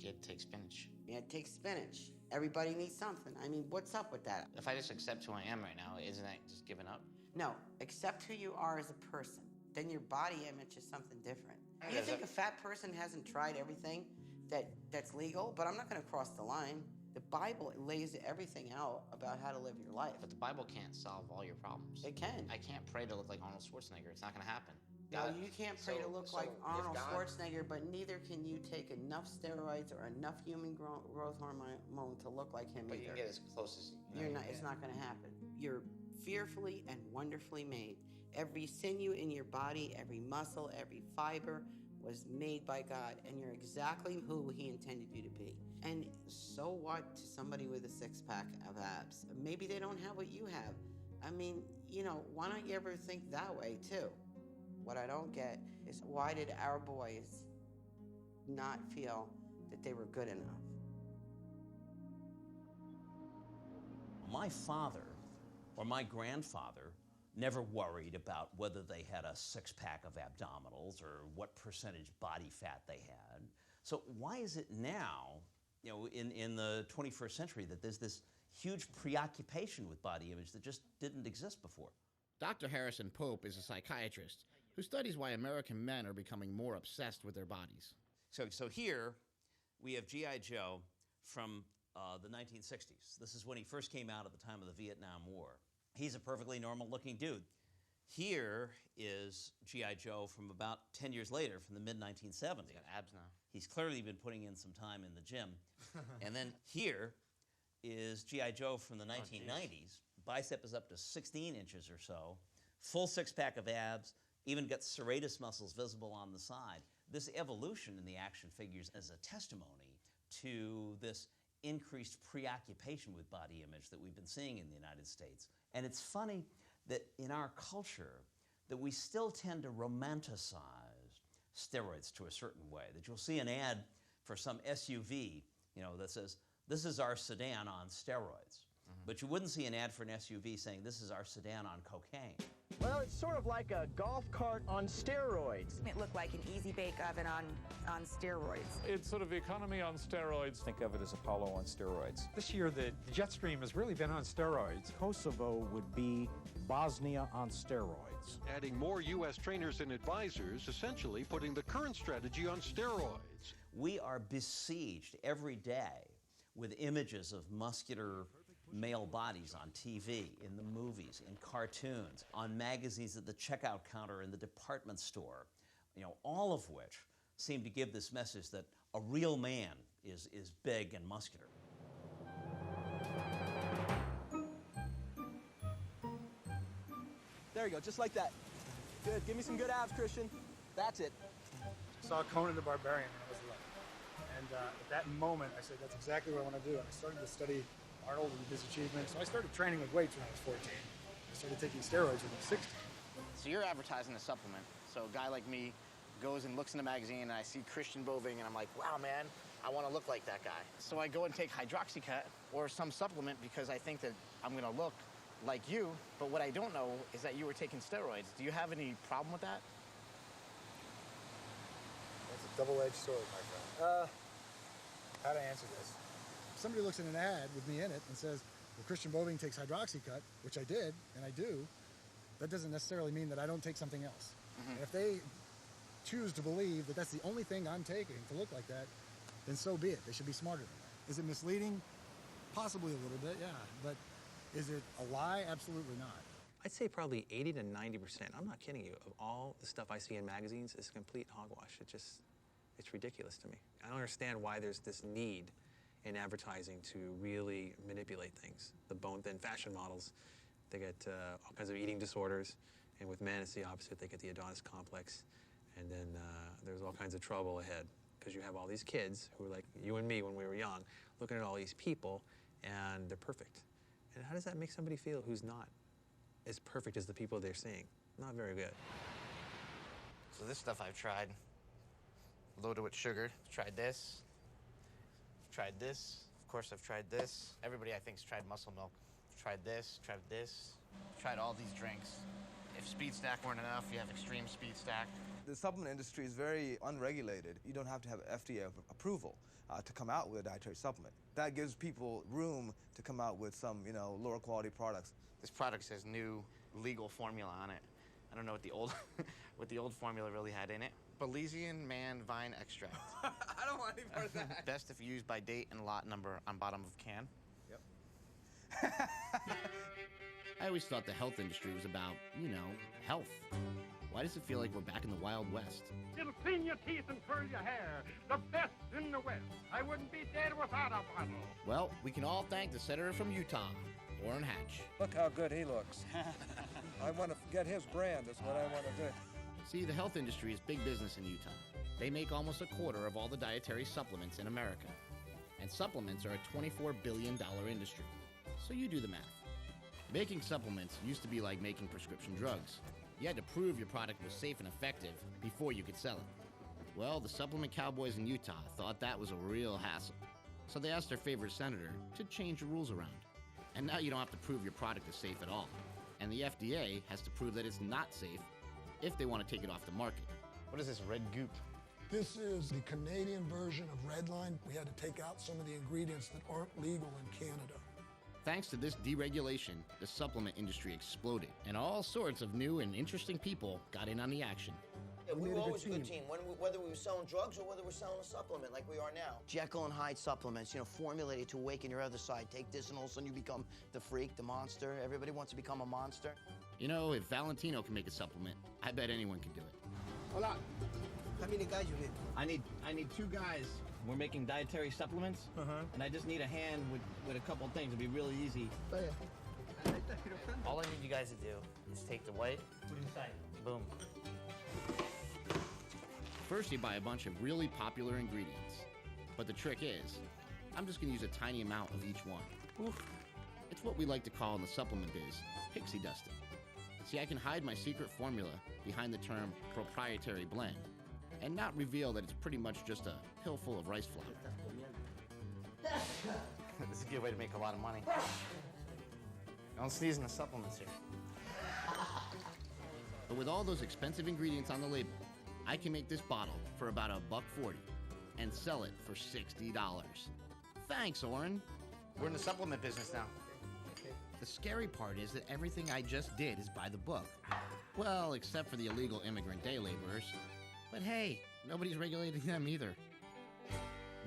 You had to take spinach. You had to take spinach. Everybody needs something. What's up with that? If I just accept who I am right now, isn't that just giving up? No, accept who you are as a person. Then your body image is something different. You think a fat person hasn't tried everything that's legal? But I'm not going to cross the line. The Bible lays everything out about how to live your life. But the Bible can't solve all your problems. It can. I can't pray to look like Arnold Schwarzenegger. It's not going to happen. No, you can't pray to look like Arnold Schwarzenegger, but neither can you take enough steroids or enough human growth hormone to look like him but either. You can get as close as you You're not. It's not going to happen. You're fearfully and wonderfully made. Every sinew in your body, every muscle, every fiber was made by God, and you're exactly who He intended you to be. And so what to somebody with a six-pack of abs? Maybe they don't have what you have. Why don't you ever think that way, too? What I don't get is why did our boys not feel that they were good enough? My father or my grandfather never worried about whether they had a six-pack of abdominals or what percentage body fat they had. So why is it now, in the 21st century, that there's this huge preoccupation with body image that just didn't exist before? Dr. Harrison Pope is a psychiatrist who studies why American men are becoming more obsessed with their bodies. So here we have G.I. Joe from the 1960s. This is when he first came out at the time of the Vietnam War. He's a perfectly normal-looking dude. Here is G.I. Joe from about 10 years later, from the mid-1970s. He's got abs now. He's clearly been putting in some time in the gym. And then here is G.I. Joe from the 1990s. Bicep is up to 16 inches or so, full six-pack of abs, even got serratus muscles visible on the side. This evolution in the action figures is a testimony to this increased preoccupation with body image that we've been seeing in the United States. And it's funny that in our culture that we still tend to romanticize steroids to a certain way, that you'll see an ad for some SUV, that says, "This is our sedan on steroids." But you wouldn't see an ad for an SUV saying, "This is our sedan on cocaine." Well, it's sort of like a golf cart on steroids. It looked like an easy bake oven on steroids. It's sort of the economy on steroids. Think of it as Apollo on steroids. This year, the jet stream has really been on steroids. Kosovo would be Bosnia on steroids. Adding more U.S. trainers and advisors, essentially putting the current strategy on steroids. We are besieged every day with images of muscular male bodies on TV, in the movies, in cartoons, on magazines at the checkout counter in the department store, all of which seem to give this message that a real man is big and muscular. There you go, just like that. Good, give me some good abs, Christian. That's it. I saw Conan the Barbarian when I was 11. And at that moment, I said, that's exactly what I want to do. And I started to study Arnold and his achievements. So I started training with weights when I was 14. I started taking steroids when I was 16. So you're advertising a supplement. So a guy like me goes and looks in the magazine and I see Christian Boving and I'm like, wow, man, I want to look like that guy. So I go and take hydroxycut or some supplement because I think that I'm going to look like you. But what I don't know is that you were taking steroids. Do you have any problem with that? That's a double-edged sword, my friend. How to answer this? Somebody looks at an ad with me in it and says, well, Christian Boving takes hydroxycut, which I did, and I do, that doesn't necessarily mean that I don't take something else. And if they choose to believe that that's the only thing I'm taking to look like that, then so be it. They should be smarter than that. Is it misleading? Possibly a little bit, yeah. But is it a lie? Absolutely not. I'd say probably 80 to 90%, I'm not kidding you, of all the stuff I see in magazines is complete hogwash. It's ridiculous to me. I don't understand why there's this need in advertising to really manipulate things. The bone-thin fashion models, they get all kinds of eating disorders, and with men it's the opposite. They get the Adonis complex, and then there's all kinds of trouble ahead because you have all these kids who are like you and me when we were young, looking at all these people, and they're perfect. And how does that make somebody feel who's not as perfect as the people they're seeing? Not very good. So this stuff I've tried, loaded with sugar. Tried this. Tried this. Of course, I've tried this. Everybody, I think, has tried muscle milk. Tried this, tried all these drinks. If Speed Stack weren't enough, you have Extreme Speed Stack. The supplement industry is very unregulated. You don't have to have FDA approval to come out with a dietary supplement. That gives people room to come out with some, lower quality products. This product says new legal formula on it. I don't know what the old, what the old formula really had in it. Belizean man vine extract. I don't want any part of that. Best if used by date and lot number on bottom of can. Yep. I always thought the health industry was about, health. Why does it feel like we're back in the Wild West? It'll clean your teeth and curl your hair. The best in the West. I wouldn't be dead without a bottle. Well, we can all thank the senator from Utah, Orrin Hatch. Look how good he looks. I want to get his brand, is what I want to do. See, the health industry is big business in Utah. They make almost a quarter of all the dietary supplements in America. And supplements are a $24 billion industry. So you do the math. Making supplements used to be like making prescription drugs. You had to prove your product was safe and effective before you could sell it. Well, the supplement cowboys in Utah thought that was a real hassle. So they asked their favorite senator to change the rules around. And now you don't have to prove your product is safe at all. And the FDA has to prove that it's not safe if they want to take it off the market. What is this red goop? This is the Canadian version of Redline. We had to take out some of the ingredients that aren't legal in Canada. Thanks to this deregulation, the supplement industry exploded, and all sorts of new and interesting people got in on the action. Yeah, we were always a good team, whether we were selling drugs or whether we were selling a supplement like we are now. Jekyll and Hyde supplements, formulated to awaken your other side. Take this and all of a sudden you become the freak, the monster. Everybody wants to become a monster. If Valentino can make a supplement, I bet anyone can do it. Hola. How many guys you need? I need 2 guys. We're making dietary supplements, and I just need a hand with a couple things. It'd be really easy. All I need you guys to do is take the white, put it inside, boom. First, you buy a bunch of really popular ingredients. But the trick is, I'm just gonna use a tiny amount of each one. It's what we like to call in the supplement biz, pixie dusting. See, I can hide my secret formula behind the term proprietary blend and not reveal that it's pretty much just a pill full of rice flour. This is a good way to make a lot of money. Don't sneeze in the supplements here. But with all those expensive ingredients on the label, I can make this bottle for about $1.40 and sell it for $60. Thanks, Oren. We're in the supplement business now. The scary part is that everything I just did is by the book. Well, except for the illegal immigrant day laborers. But hey, nobody's regulating them either.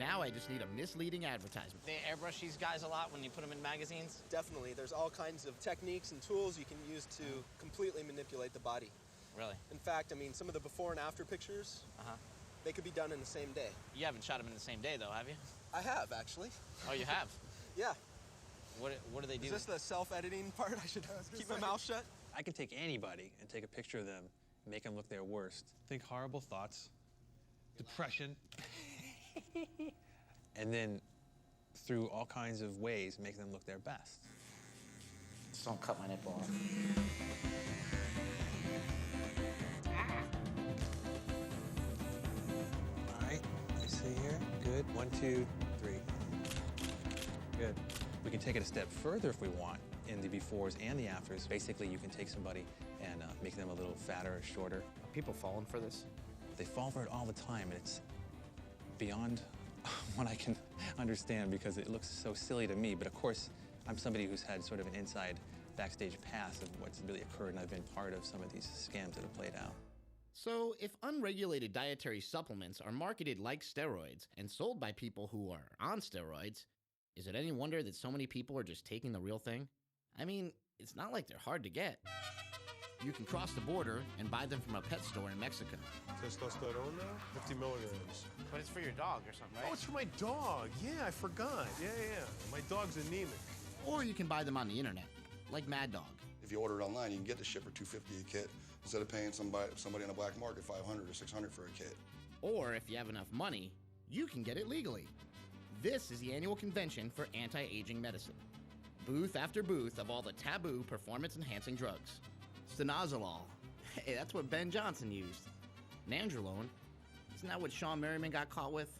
Now I just need a misleading advertisement. They airbrush these guys a lot when you put them in magazines? Definitely. There's all kinds of techniques and tools you can use to completely manipulate the body. Really? In fact, some of the before and after pictures, they could be done in the same day. You haven't shot them in the same day, though, have you? I have, actually. Oh, you have? Yeah. What do they do? Is this the self-editing part? I should keep my mouth shut? I can take anybody and take a picture of them, make them look their worst. Think horrible thoughts, depression. And then, through all kinds of ways, make them look their best. Just don't cut my nipple off. All right, you see here? Good. 1, 2, 3. Good. We can take it a step further if we want in the befores and the afters. Basically, you can take somebody and make them a little fatter or shorter. Are people falling for this? They fall for it all the time, and it's beyond what I can understand because it looks so silly to me. But of course, I'm somebody who's had sort of an inside backstage pass of what's really occurred, and I've been part of some of these scams that have played out. So, if unregulated dietary supplements are marketed like steroids and sold by people who are on steroids, is it any wonder that so many people are just taking the real thing? I mean, it's not like they're hard to get. You can cross the border and buy them from a pet store in Mexico. Testosterone now? 50 milligrams. But it's for your dog or something, right? Oh, it's for my dog. Yeah, I forgot. Yeah. My dog's anemic. Or you can buy them on the internet, like Mad Dog. If you order it online, you can get the ship for $250 a kit instead of paying somebody on the black market $500 or $600 for a kit. Or if you have enough money, you can get it legally. This is the annual convention for anti-aging medicine. Booth after booth of all the taboo performance-enhancing drugs. Stanozolol. Hey, that's what Ben Johnson used. Nandrolone. Isn't that what Sean Merriman got caught with?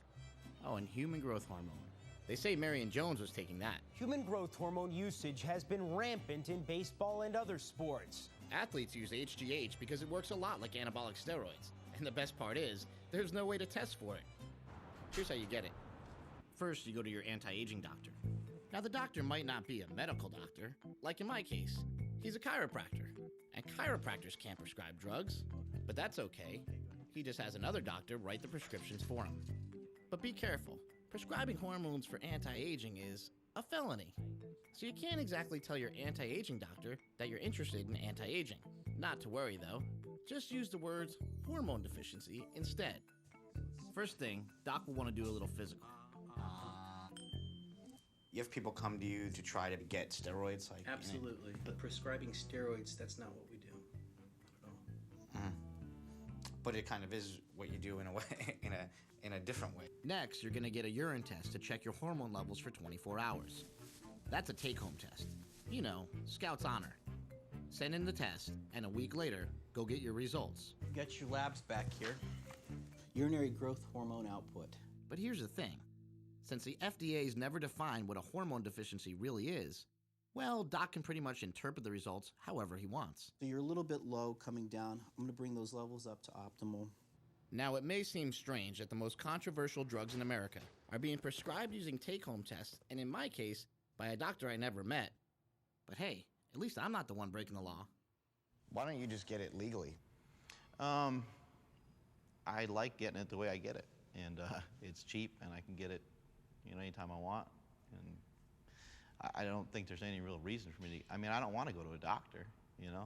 Oh, and human growth hormone. They say Marion Jones was taking that. Human growth hormone usage has been rampant in baseball and other sports. Athletes use HGH because it works a lot like anabolic steroids. And the best part is, there's no way to test for it. Here's how you get it. First, you go to your anti-aging doctor. Now, the doctor might not be a medical doctor, like in my case. He's a chiropractor, and chiropractors can't prescribe drugs. But that's okay. He just has another doctor write the prescriptions for him. But be careful. Prescribing hormones for anti-aging is a felony. So you can't exactly tell your anti-aging doctor that you're interested in anti-aging. Not to worry, though. Just use the words hormone deficiency instead. First thing, doc will want to do a little physical. You have people come to you to try to get steroids? Absolutely. But prescribing steroids, that's not what we do. Not at all. But it kind of is what you do in a way, in a different way. Next, you're going to get a urine test to check your hormone levels for 24 hours. That's a take-home test. You know, Scout's honor. Send in the test, and a week later, go get your results. Get your labs back here. Urinary growth hormone output. But here's the thing. Since the FDA's never defined what a hormone deficiency really is, Well, Doc can pretty much interpret the results however he wants. So you're a little bit low coming down. I'm going to bring those levels up to optimal. Now, it may seem strange that the most controversial drugs in America are being prescribed using take-home tests, and in my case, by a doctor I never met. But hey, at least I'm not the one breaking the law. Why don't you just get it legally? I like getting it the way I get it, and it's cheap, and I can get it, anytime I want. And I don't think there's any real reason for me to. I mean, I don't want to go to a doctor.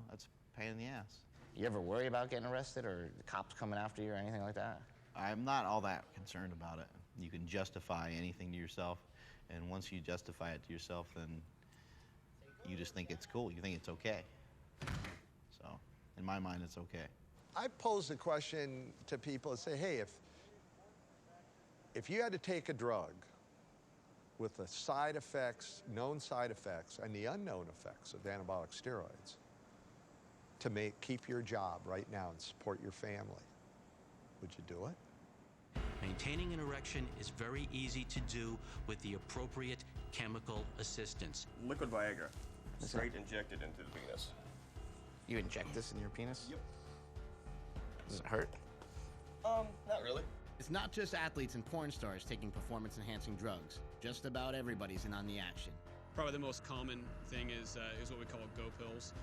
That's a pain in the ass. You ever worry about getting arrested or the cops coming after you or anything like that? I'm not all that concerned about it. You can justify anything to yourself, and once you justify it to yourself, then you just think it's cool. You think it's okay. So, in my mind, it's okay. I pose the question to people and say, hey, if you had to take a drug with the side effects, known side effects, and the unknown effects of anabolic steroids to keep your job right now and support your family, would you do it? Maintaining an erection is very easy to do with the appropriate chemical assistance. Liquid Viagra, straight injected into the penis. You inject this in your penis? Yep. Does it hurt? Not really. It's not just athletes and porn stars taking performance-enhancing drugs. Just about everybody's in on the action. Probably the most common thing is what we call go pills.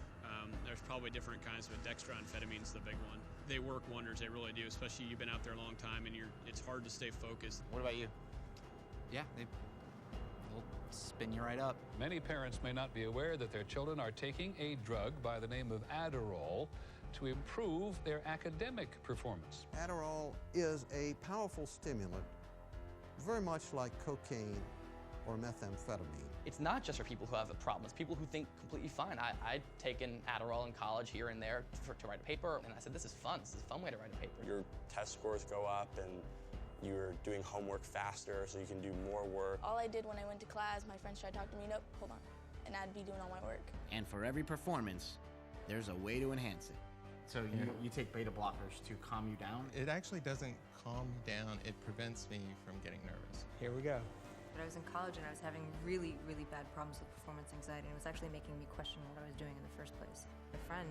There's probably different kinds, but dextroamphetamine's the big one. They work wonders, they really do, especially you've been out there a long time and it's hard to stay focused. What about you? Yeah, they'll spin you right up. Many parents may not be aware that their children are taking a drug by the name of Adderall to improve their academic performance. Adderall is a powerful stimulant, very much like cocaine or methamphetamine. It's not just for people who have a problem. It's people who think completely fine. I'd taken Adderall in college here and there to write a paper, and I said, this is fun. This is a fun way to write a paper. Your test scores go up, and you're doing homework faster, so you can do more work. All I did when I went to class, my friends tried to talk to me, nope, hold on. And I'd be doing all my work. And for every performance, there's a way to enhance it. So you take beta blockers to calm you down? It actually doesn't calm me down. It prevents me from getting nervous. Here we go. But I was in college and I was having really, really bad problems with performance anxiety, and it was actually making me question what I was doing in the first place. A friend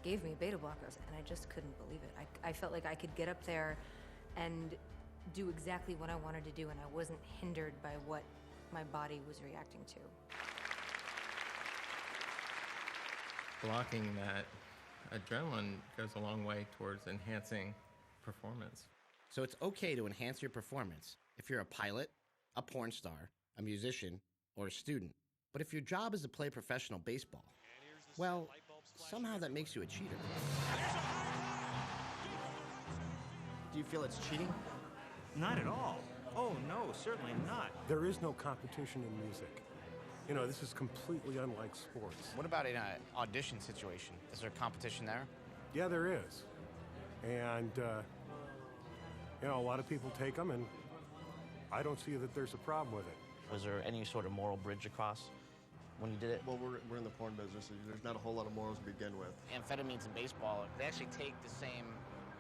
gave me beta blockers, and I just couldn't believe it. I felt like I could get up there and do exactly what I wanted to do, and I wasn't hindered by what my body was reacting to. Blocking that adrenaline goes a long way towards enhancing performance. So it's okay to enhance your performance if you're a pilot, a porn star, a musician, or a student. But if your job is to play professional baseball, well, somehow that makes you a cheater. Do you feel it's cheating? Not at all. Oh, no, certainly not. There is no competition in music. You know, this is completely unlike sports. What about in an audition situation? Is there competition there? Yeah, there is. And, you know, a lot of people take them, and I don't see that there's a problem with it. Was there any sort of moral bridge across when you did it? Well, we're in the porn business, so there's not a whole lot of morals to begin with. Amphetamines in baseball, they actually take the same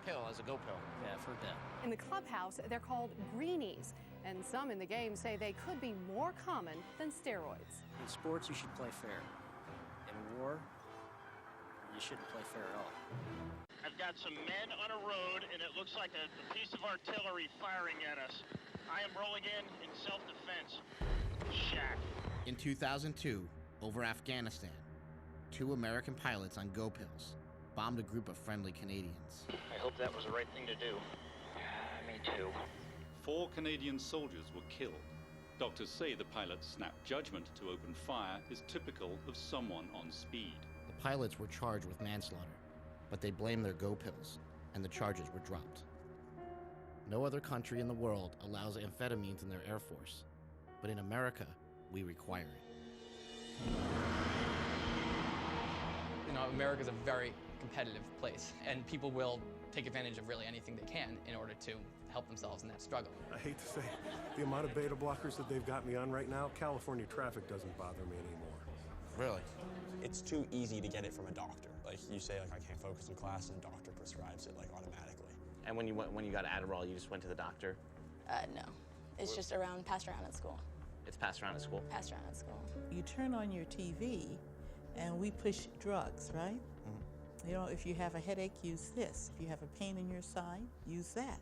pill as a go pill. Yeah, I've heard that. In the clubhouse, they're called greenies, and some in the game say they could be more common than steroids. In sports, you should play fair. In war, you shouldn't play fair at all. I've got some men on a road, and it looks like a piece of artillery firing at us. I am rolling in self-defense. Shack. In 2002, over Afghanistan, 2 American pilots on go pills bombed a group of friendly Canadians. I hope that was the right thing to do. Me too. 4 Canadian soldiers were killed. Doctors say the pilot's snap judgment to open fire is typical of someone on speed. The pilots were charged with manslaughter, but they blamed their go pills, and the charges were dropped. No other country in the world allows amphetamines in their Air Force, but in America, we require it. You know, America's a very competitive place, and people will take advantage of really anything they can in order to help themselves in that struggle. I hate to say, the amount of beta blockers that they've got me on right now, California traffic doesn't bother me anymore. Really? It's too easy to get it from a doctor. Like you say, like I can't focus in class, and the doctor prescribes it like automatically. And when you got Adderall, you just went to the doctor? No. It's just passed around at school. it's passed around at school. Passed around at school. You turn on your TV, and we push drugs, right? You know, if you have a headache, use this. If you have a pain in your side, use that.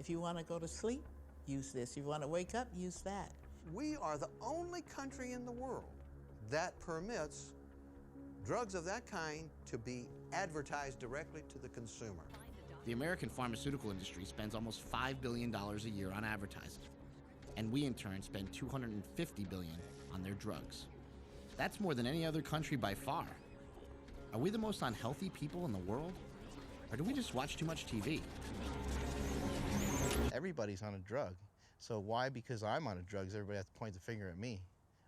If you want to go to sleep, use this. If you want to wake up, use that. We are the only country in the world that permits drugs of that kind to be advertised directly to the consumer. The American pharmaceutical industry spends almost $5 billion a year on advertising, and we in turn spend $250 billion on their drugs. That's more than any other country by far. Are we the most unhealthy people in the world? Or do we just watch too much TV? Everybody's on a drug. So why, because I'm on a drug, does everybody have to point the finger at me?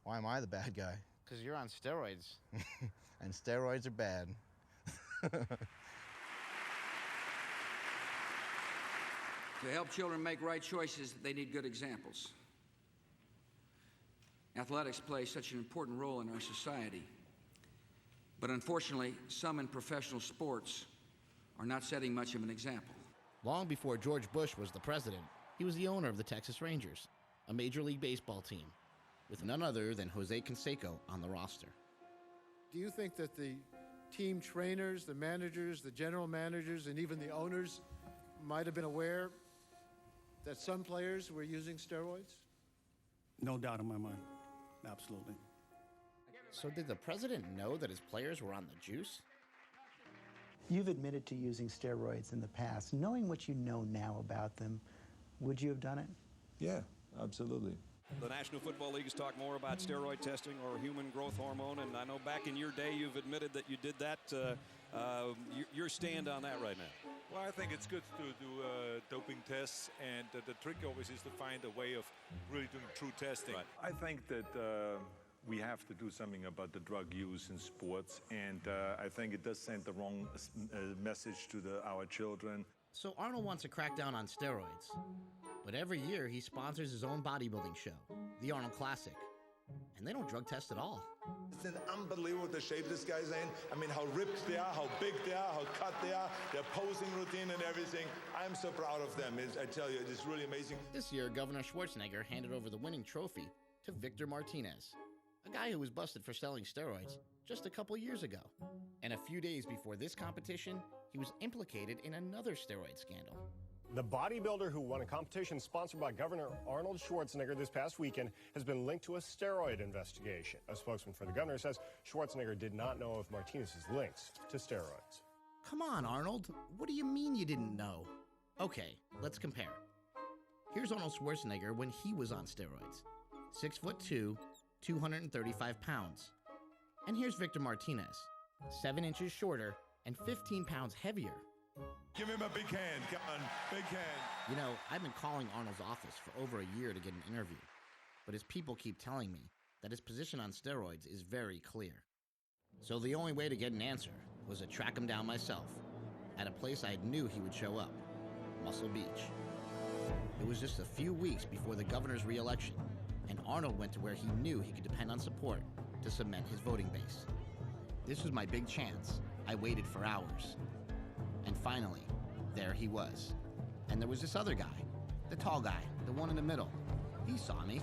Why am I the bad guy? Because you're on steroids. And steroids are bad. To help children make right choices, they need good examples. Athletics play such an important role in our society. But unfortunately, some in professional sports are not setting much of an example. Long before George Bush was the president, he was the owner of the Texas Rangers, a Major League Baseball team, with none other than Jose Canseco on the roster. Do you think that the team trainers, the managers, the general managers, and even the owners might have been aware that some players were using steroids? No doubt in my mind. Absolutely. So did the president know that his players were on the juice? You've admitted to using steroids in the past. Knowing what you know now about them, would you have done it? Yeah, absolutely. The National Football League has talked more about steroid testing or human growth hormone, and I know back in your day you've admitted that you did that. Your stand on that right now? Well, I think it's good to do doping tests, and the trick always is to find a way of really doing true testing. Right. I think that we have to do something about the drug use in sports, and I think it does send the wrong message to our children. So Arnold wants to crack down on steroids. But every year he sponsors his own bodybuilding show, the Arnold Classic. And they don't drug test at all. It's unbelievable the shape this guy's in. I mean, how ripped they are, how big they are, how cut they are, their posing routine and everything. I'm so proud of them. I tell you, it is really amazing. This year, Governor Schwarzenegger handed over the winning trophy to Victor Martinez, a guy who was busted for selling steroids just a couple years ago. And a few days before this competition, he was implicated in another steroid scandal. The bodybuilder who won a competition sponsored by Governor Arnold Schwarzenegger this past weekend has been linked to a steroid investigation. A spokesman for the governor says Schwarzenegger did not know of Martinez's links to steroids. Come on, Arnold. What do you mean you didn't know? Okay, let's compare. Here's Arnold Schwarzenegger when he was on steroids. 6'2", 235 pounds. And here's Victor Martinez, 7 inches shorter and 15 pounds heavier. Give him a big hand, come on, big hand. You know, I've been calling Arnold's office for over a year to get an interview, but his people keep telling me that his position on steroids is very clear. So the only way to get an answer was to track him down myself at a place I knew he would show up, Muscle Beach. It was just a few weeks before the governor's re-election, and Arnold went to where he knew he could depend on support to cement his voting base. This was my big chance. I waited for hours. And finally, there he was. And there was this other guy, the tall guy, the one in the middle. He saw me.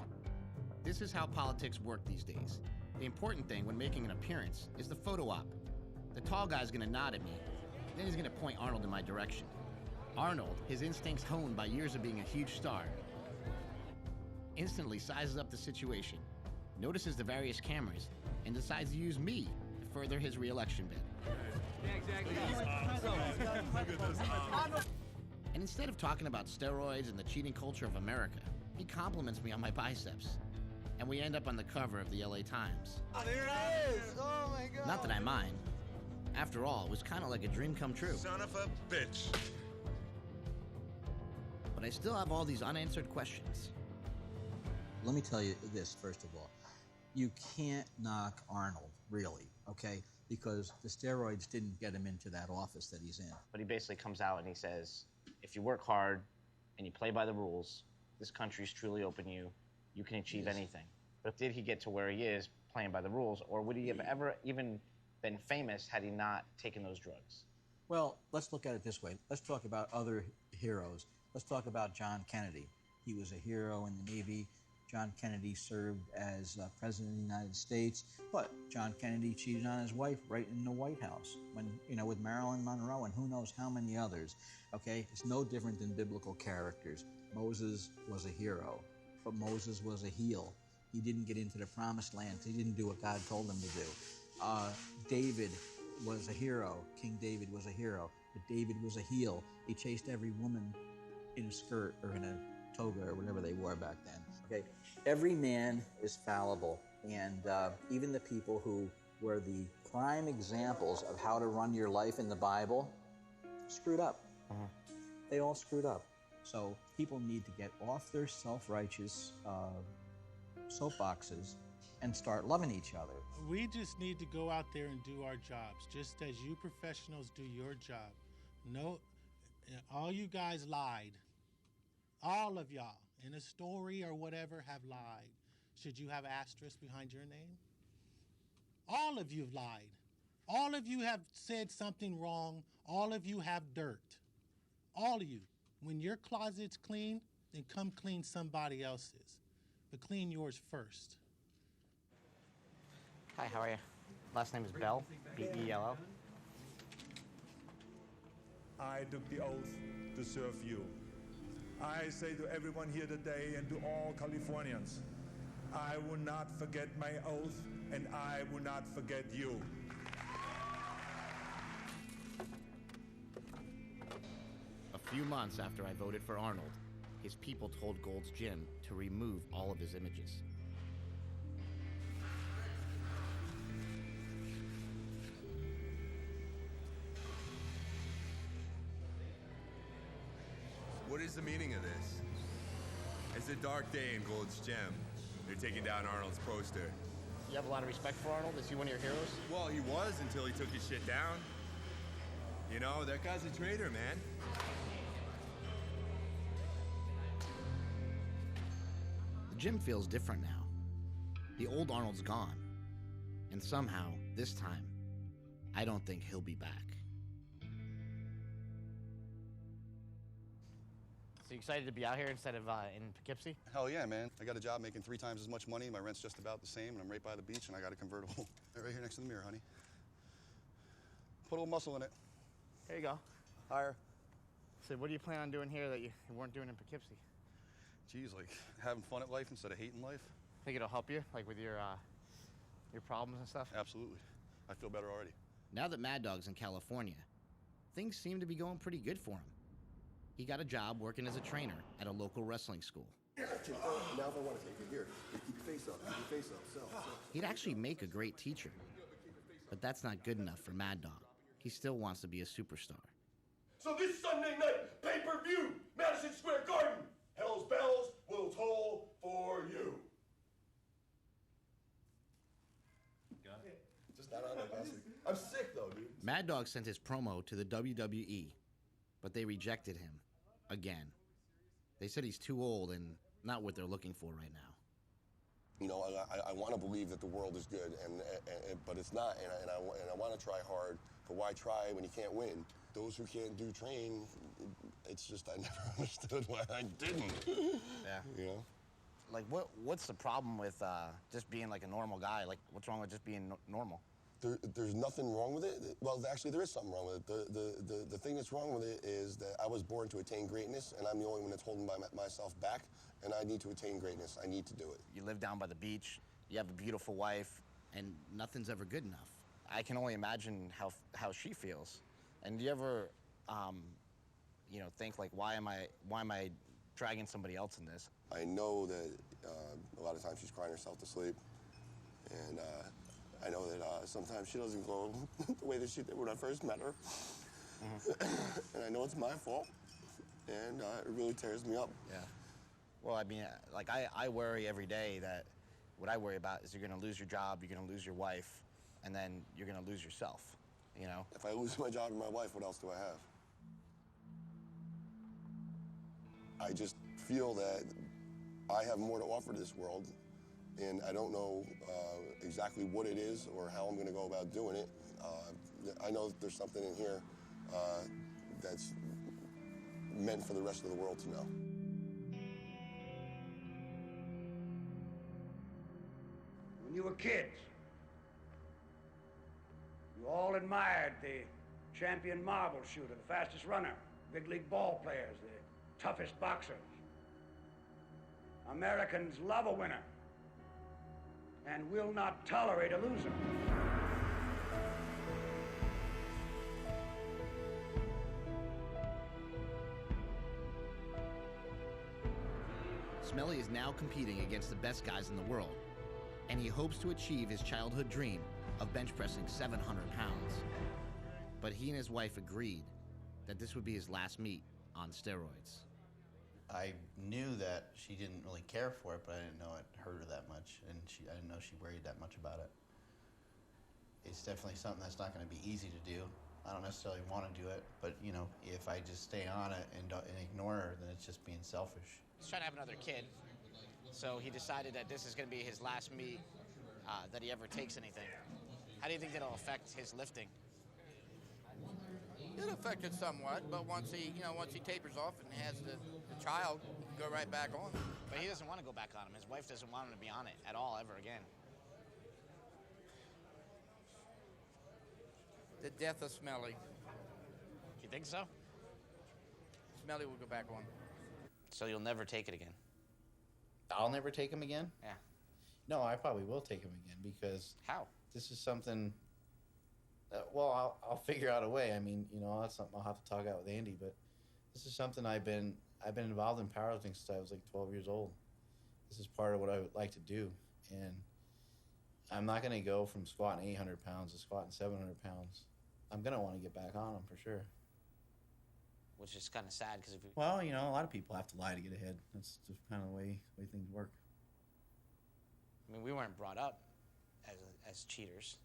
This is how politics work these days. The important thing when making an appearance is the photo op. The tall guy's gonna nod at me, then he's gonna point Arnold in my direction. Arnold, his instincts honed by years of being a huge star, instantly sizes up the situation, notices the various cameras, and decides to use me to further his re-election bid. And instead of talking about steroids and the cheating culture of America, he compliments me on my biceps. And we end up on the cover of the LA Times. Oh, there it is! Oh my God! Not that I mind. After all, it was kind of like a dream come true. Son of a bitch. But I still have all these unanswered questions. Let me tell you this, first of all. You can't knock Arnold, really, okay? Because the steroids didn't get him into that office that he's in. But he basically comes out and he says, if you work hard and you play by the rules, this country's truly open to you. You can achieve anything. But did he get to where he is playing by the rules, or would he have ever even been famous had he not taken those drugs? Well, let's look at it this way. Let's talk about other heroes. Let's talk about John Kennedy. He was a hero in the Navy. John Kennedy served as President of the United States, but John Kennedy cheated on his wife right in the White House with Marilyn Monroe and who knows how many others, okay? It's no different than biblical characters. Moses was a hero, but Moses was a heel. He didn't get into the promised land. He didn't do what God told him to do. David was a hero. King David was a hero, but David was a heel. He chased every woman in a skirt or in a toga or whatever they wore back then. Okay, every man is fallible, and even the people who were the prime examples of how to run your life in the Bible screwed up. They all screwed up. So people need to get off their self-righteous soapboxes and start loving each other. We just need to go out there and do our jobs, just as you professionals do your job. No, all you guys lied. All of y'all, in a story or whatever, have lied. Should you have asterisk behind your name? All of you have lied. All of you have said something wrong. All of you have dirt. All of you. When your closet's clean, then come clean somebody else's. But clean yours first. Hi, how are you? Last name is Bell, B-E-L-L. I took the oath to serve you. I say to everyone here today and to all Californians, I will not forget my oath and I will not forget you. A few months after I voted for Arnold, his people told Gold's Gym to remove all of his images. What is the meaning of this? It's a dark day in Gold's Gym. They're taking down Arnold's poster. You have a lot of respect for Arnold? Is he one of your heroes? Well, he was until he took his shit down. You know, that guy's a traitor, man. The gym feels different now. The old Arnold's gone. And somehow, this time, I don't think he'll be back. So you excited to be out here instead of in Poughkeepsie? Hell yeah, man. I got a job making 3 times as much money. My rent's just about the same, and I'm right by the beach, and I got a convertible. Right here next to the mirror, honey. Put a little muscle in it. There you go. Higher. So what do you plan on doing here that you weren't doing in Poughkeepsie? Geez, like having fun at life instead of hating life. Think it'll help you, like with your problems and stuff? Absolutely. I feel better already. Now that Mad Dog's in California, things seem to be going pretty good for him. He got a job working as a trainer at a local wrestling school. Now if I want to take it here, keep your face up, so. He'd actually make a great teacher. But that's not good enough for Mad Dog. He still wants to be a superstar. So this Sunday night, pay-per-view, Madison Square Garden, Hell's Bells will toll for you. Got it. Just not on it last week. I'm sick though, dude. Mad Dog sent his promo to the WWE, but they rejected him again. They said he's too old and not what they're looking for right now. You know, I want to believe that the world is good, but it's not, and I want to try hard, but why try when you can't win? Those who can't do train, it's just I never understood why I didn't. Yeah. You know? Like, what's the problem with just being like a normal guy? Like, what's wrong with just being normal? There's nothing wrong with it. Well, actually, there is something wrong with it. The thing that's wrong with it is that I was born to attain greatness, and I'm the only one that's holding myself back, and I need to attain greatness. I need to do it. You live down by the beach, you have a beautiful wife, and nothing's ever good enough. I can only imagine how she feels. And do you ever, you know, think like, why am I dragging somebody else in this? I know that a lot of times she's crying herself to sleep, and I know that sometimes she doesn't go the way that she did when I first met her. And I know it's my fault, and it really tears me up. Yeah. Well, I mean, like, I worry every day that what I worry about is you're going to lose your job, you're going to lose your wife, and then you're going to lose yourself, you know? If I lose my job and my wife, what else do I have? I just feel that I have more to offer to this world, and I don't know exactly what it is or how I'm going to go about doing it. I know that there's something in here that's meant for the rest of the world to know. kids. You all admired the champion marble shooter, the fastest runner, big league ball players, the toughest boxers. Americans love a winner and will not tolerate a loser. Smelly is now competing against the best guys in the world, and he hopes to achieve his childhood dream of bench pressing 700 pounds. But he and his wife agreed that this would be his last meet on steroids. I knew that she didn't really care for it, but I didn't know it hurt her that much, and I didn't know she worried that much about it. It's definitely something that's not going to be easy to do. I don't necessarily want to do it, but you know, if I just stay on it and ignore her, then it's just being selfish. He's trying to have another kid, so he decided that this is going to be his last meet that he ever takes anything. How do you think that'll affect his lifting? It affected somewhat, but once he tapers off and has the child, go right back on. But he doesn't want to go back on him. His wife doesn't want him to be on it at all, ever again. The death of Smelly. You think so? Smelly will go back on. So you'll never take it again? I'll never take him again? Yeah. No, I probably will take him again because... How? This is something... well, I'll figure out a way. I mean, you know, that's something I'll have to talk out with Andy, but this is something I've been involved in powerlifting since I was like 12 years old. This is part of what I would like to do, and I'm not going to go from squatting 800 pounds to squatting 700 pounds. I'm going to want to get back on them for sure. Which is kind of sad because if you... Well, you know, a lot of people have to lie to get ahead. That's just kind of the way things work. I mean, we weren't brought up as cheaters.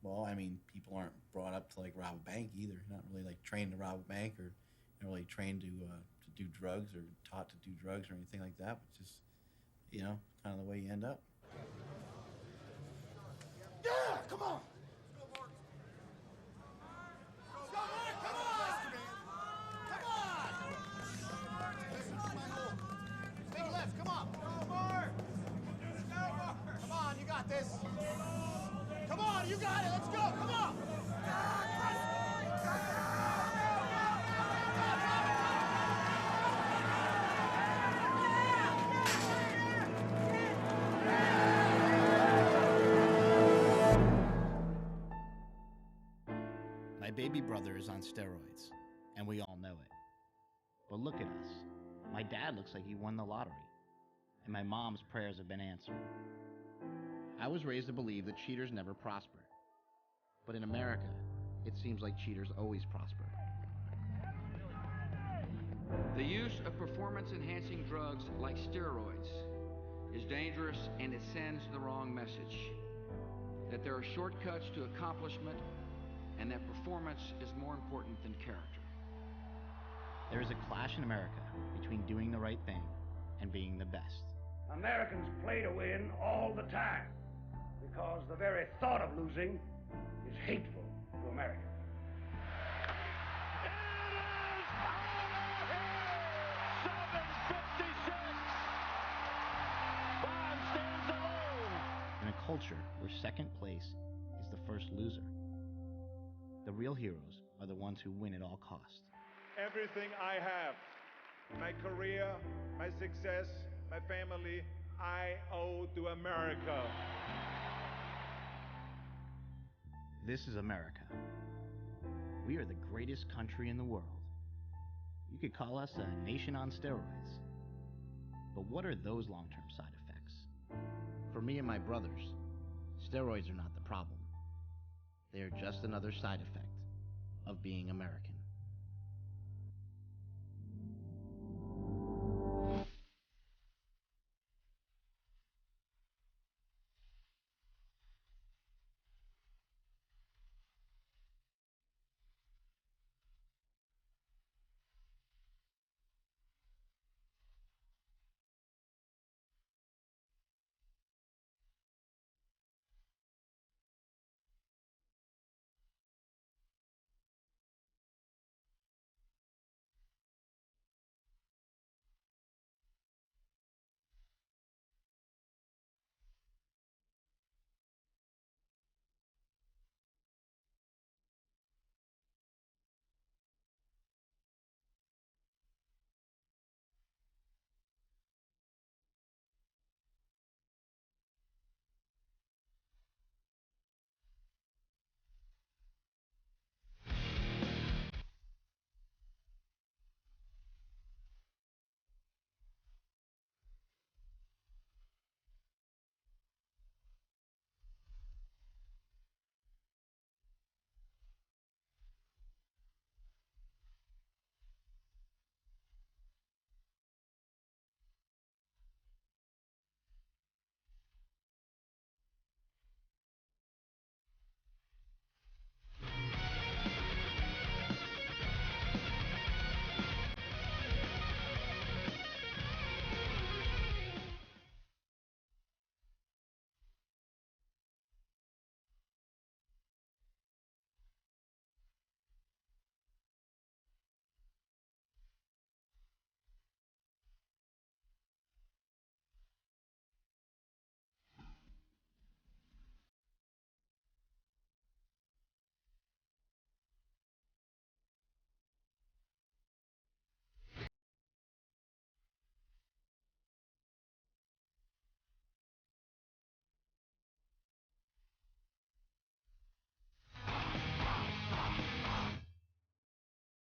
Well, I mean, people aren't brought up to like rob a bank either. Not really like trained to rob a bank, or not really trained to do drugs or taught to do drugs or anything like that. But just, you know, kind of the way you end up. Yeah, come on. This. Come on, you got it. Let's go. Come on. My baby brother is on steroids, and we all know it. But look at us. My dad looks like he won the lottery, and my mom's prayers have been answered. I was raised to believe that cheaters never prosper. But in America, it seems like cheaters always prosper. The use of performance-enhancing drugs like steroids is dangerous, and it sends the wrong message. That there are shortcuts to accomplishment, and that performance is more important than character. There is a clash in America between doing the right thing and being the best. Americans play to win all the time because the very thought of losing is hateful to America. In a culture where second place is the first loser, the real heroes are the ones who win at all costs. Everything I have, my career, my success, my family, I owe to America. This is America. We are the greatest country in the world. You could call us a nation on steroids. But what are those long-term side effects? For me and my brothers, steroids are not the problem. They are just another side effect of being American.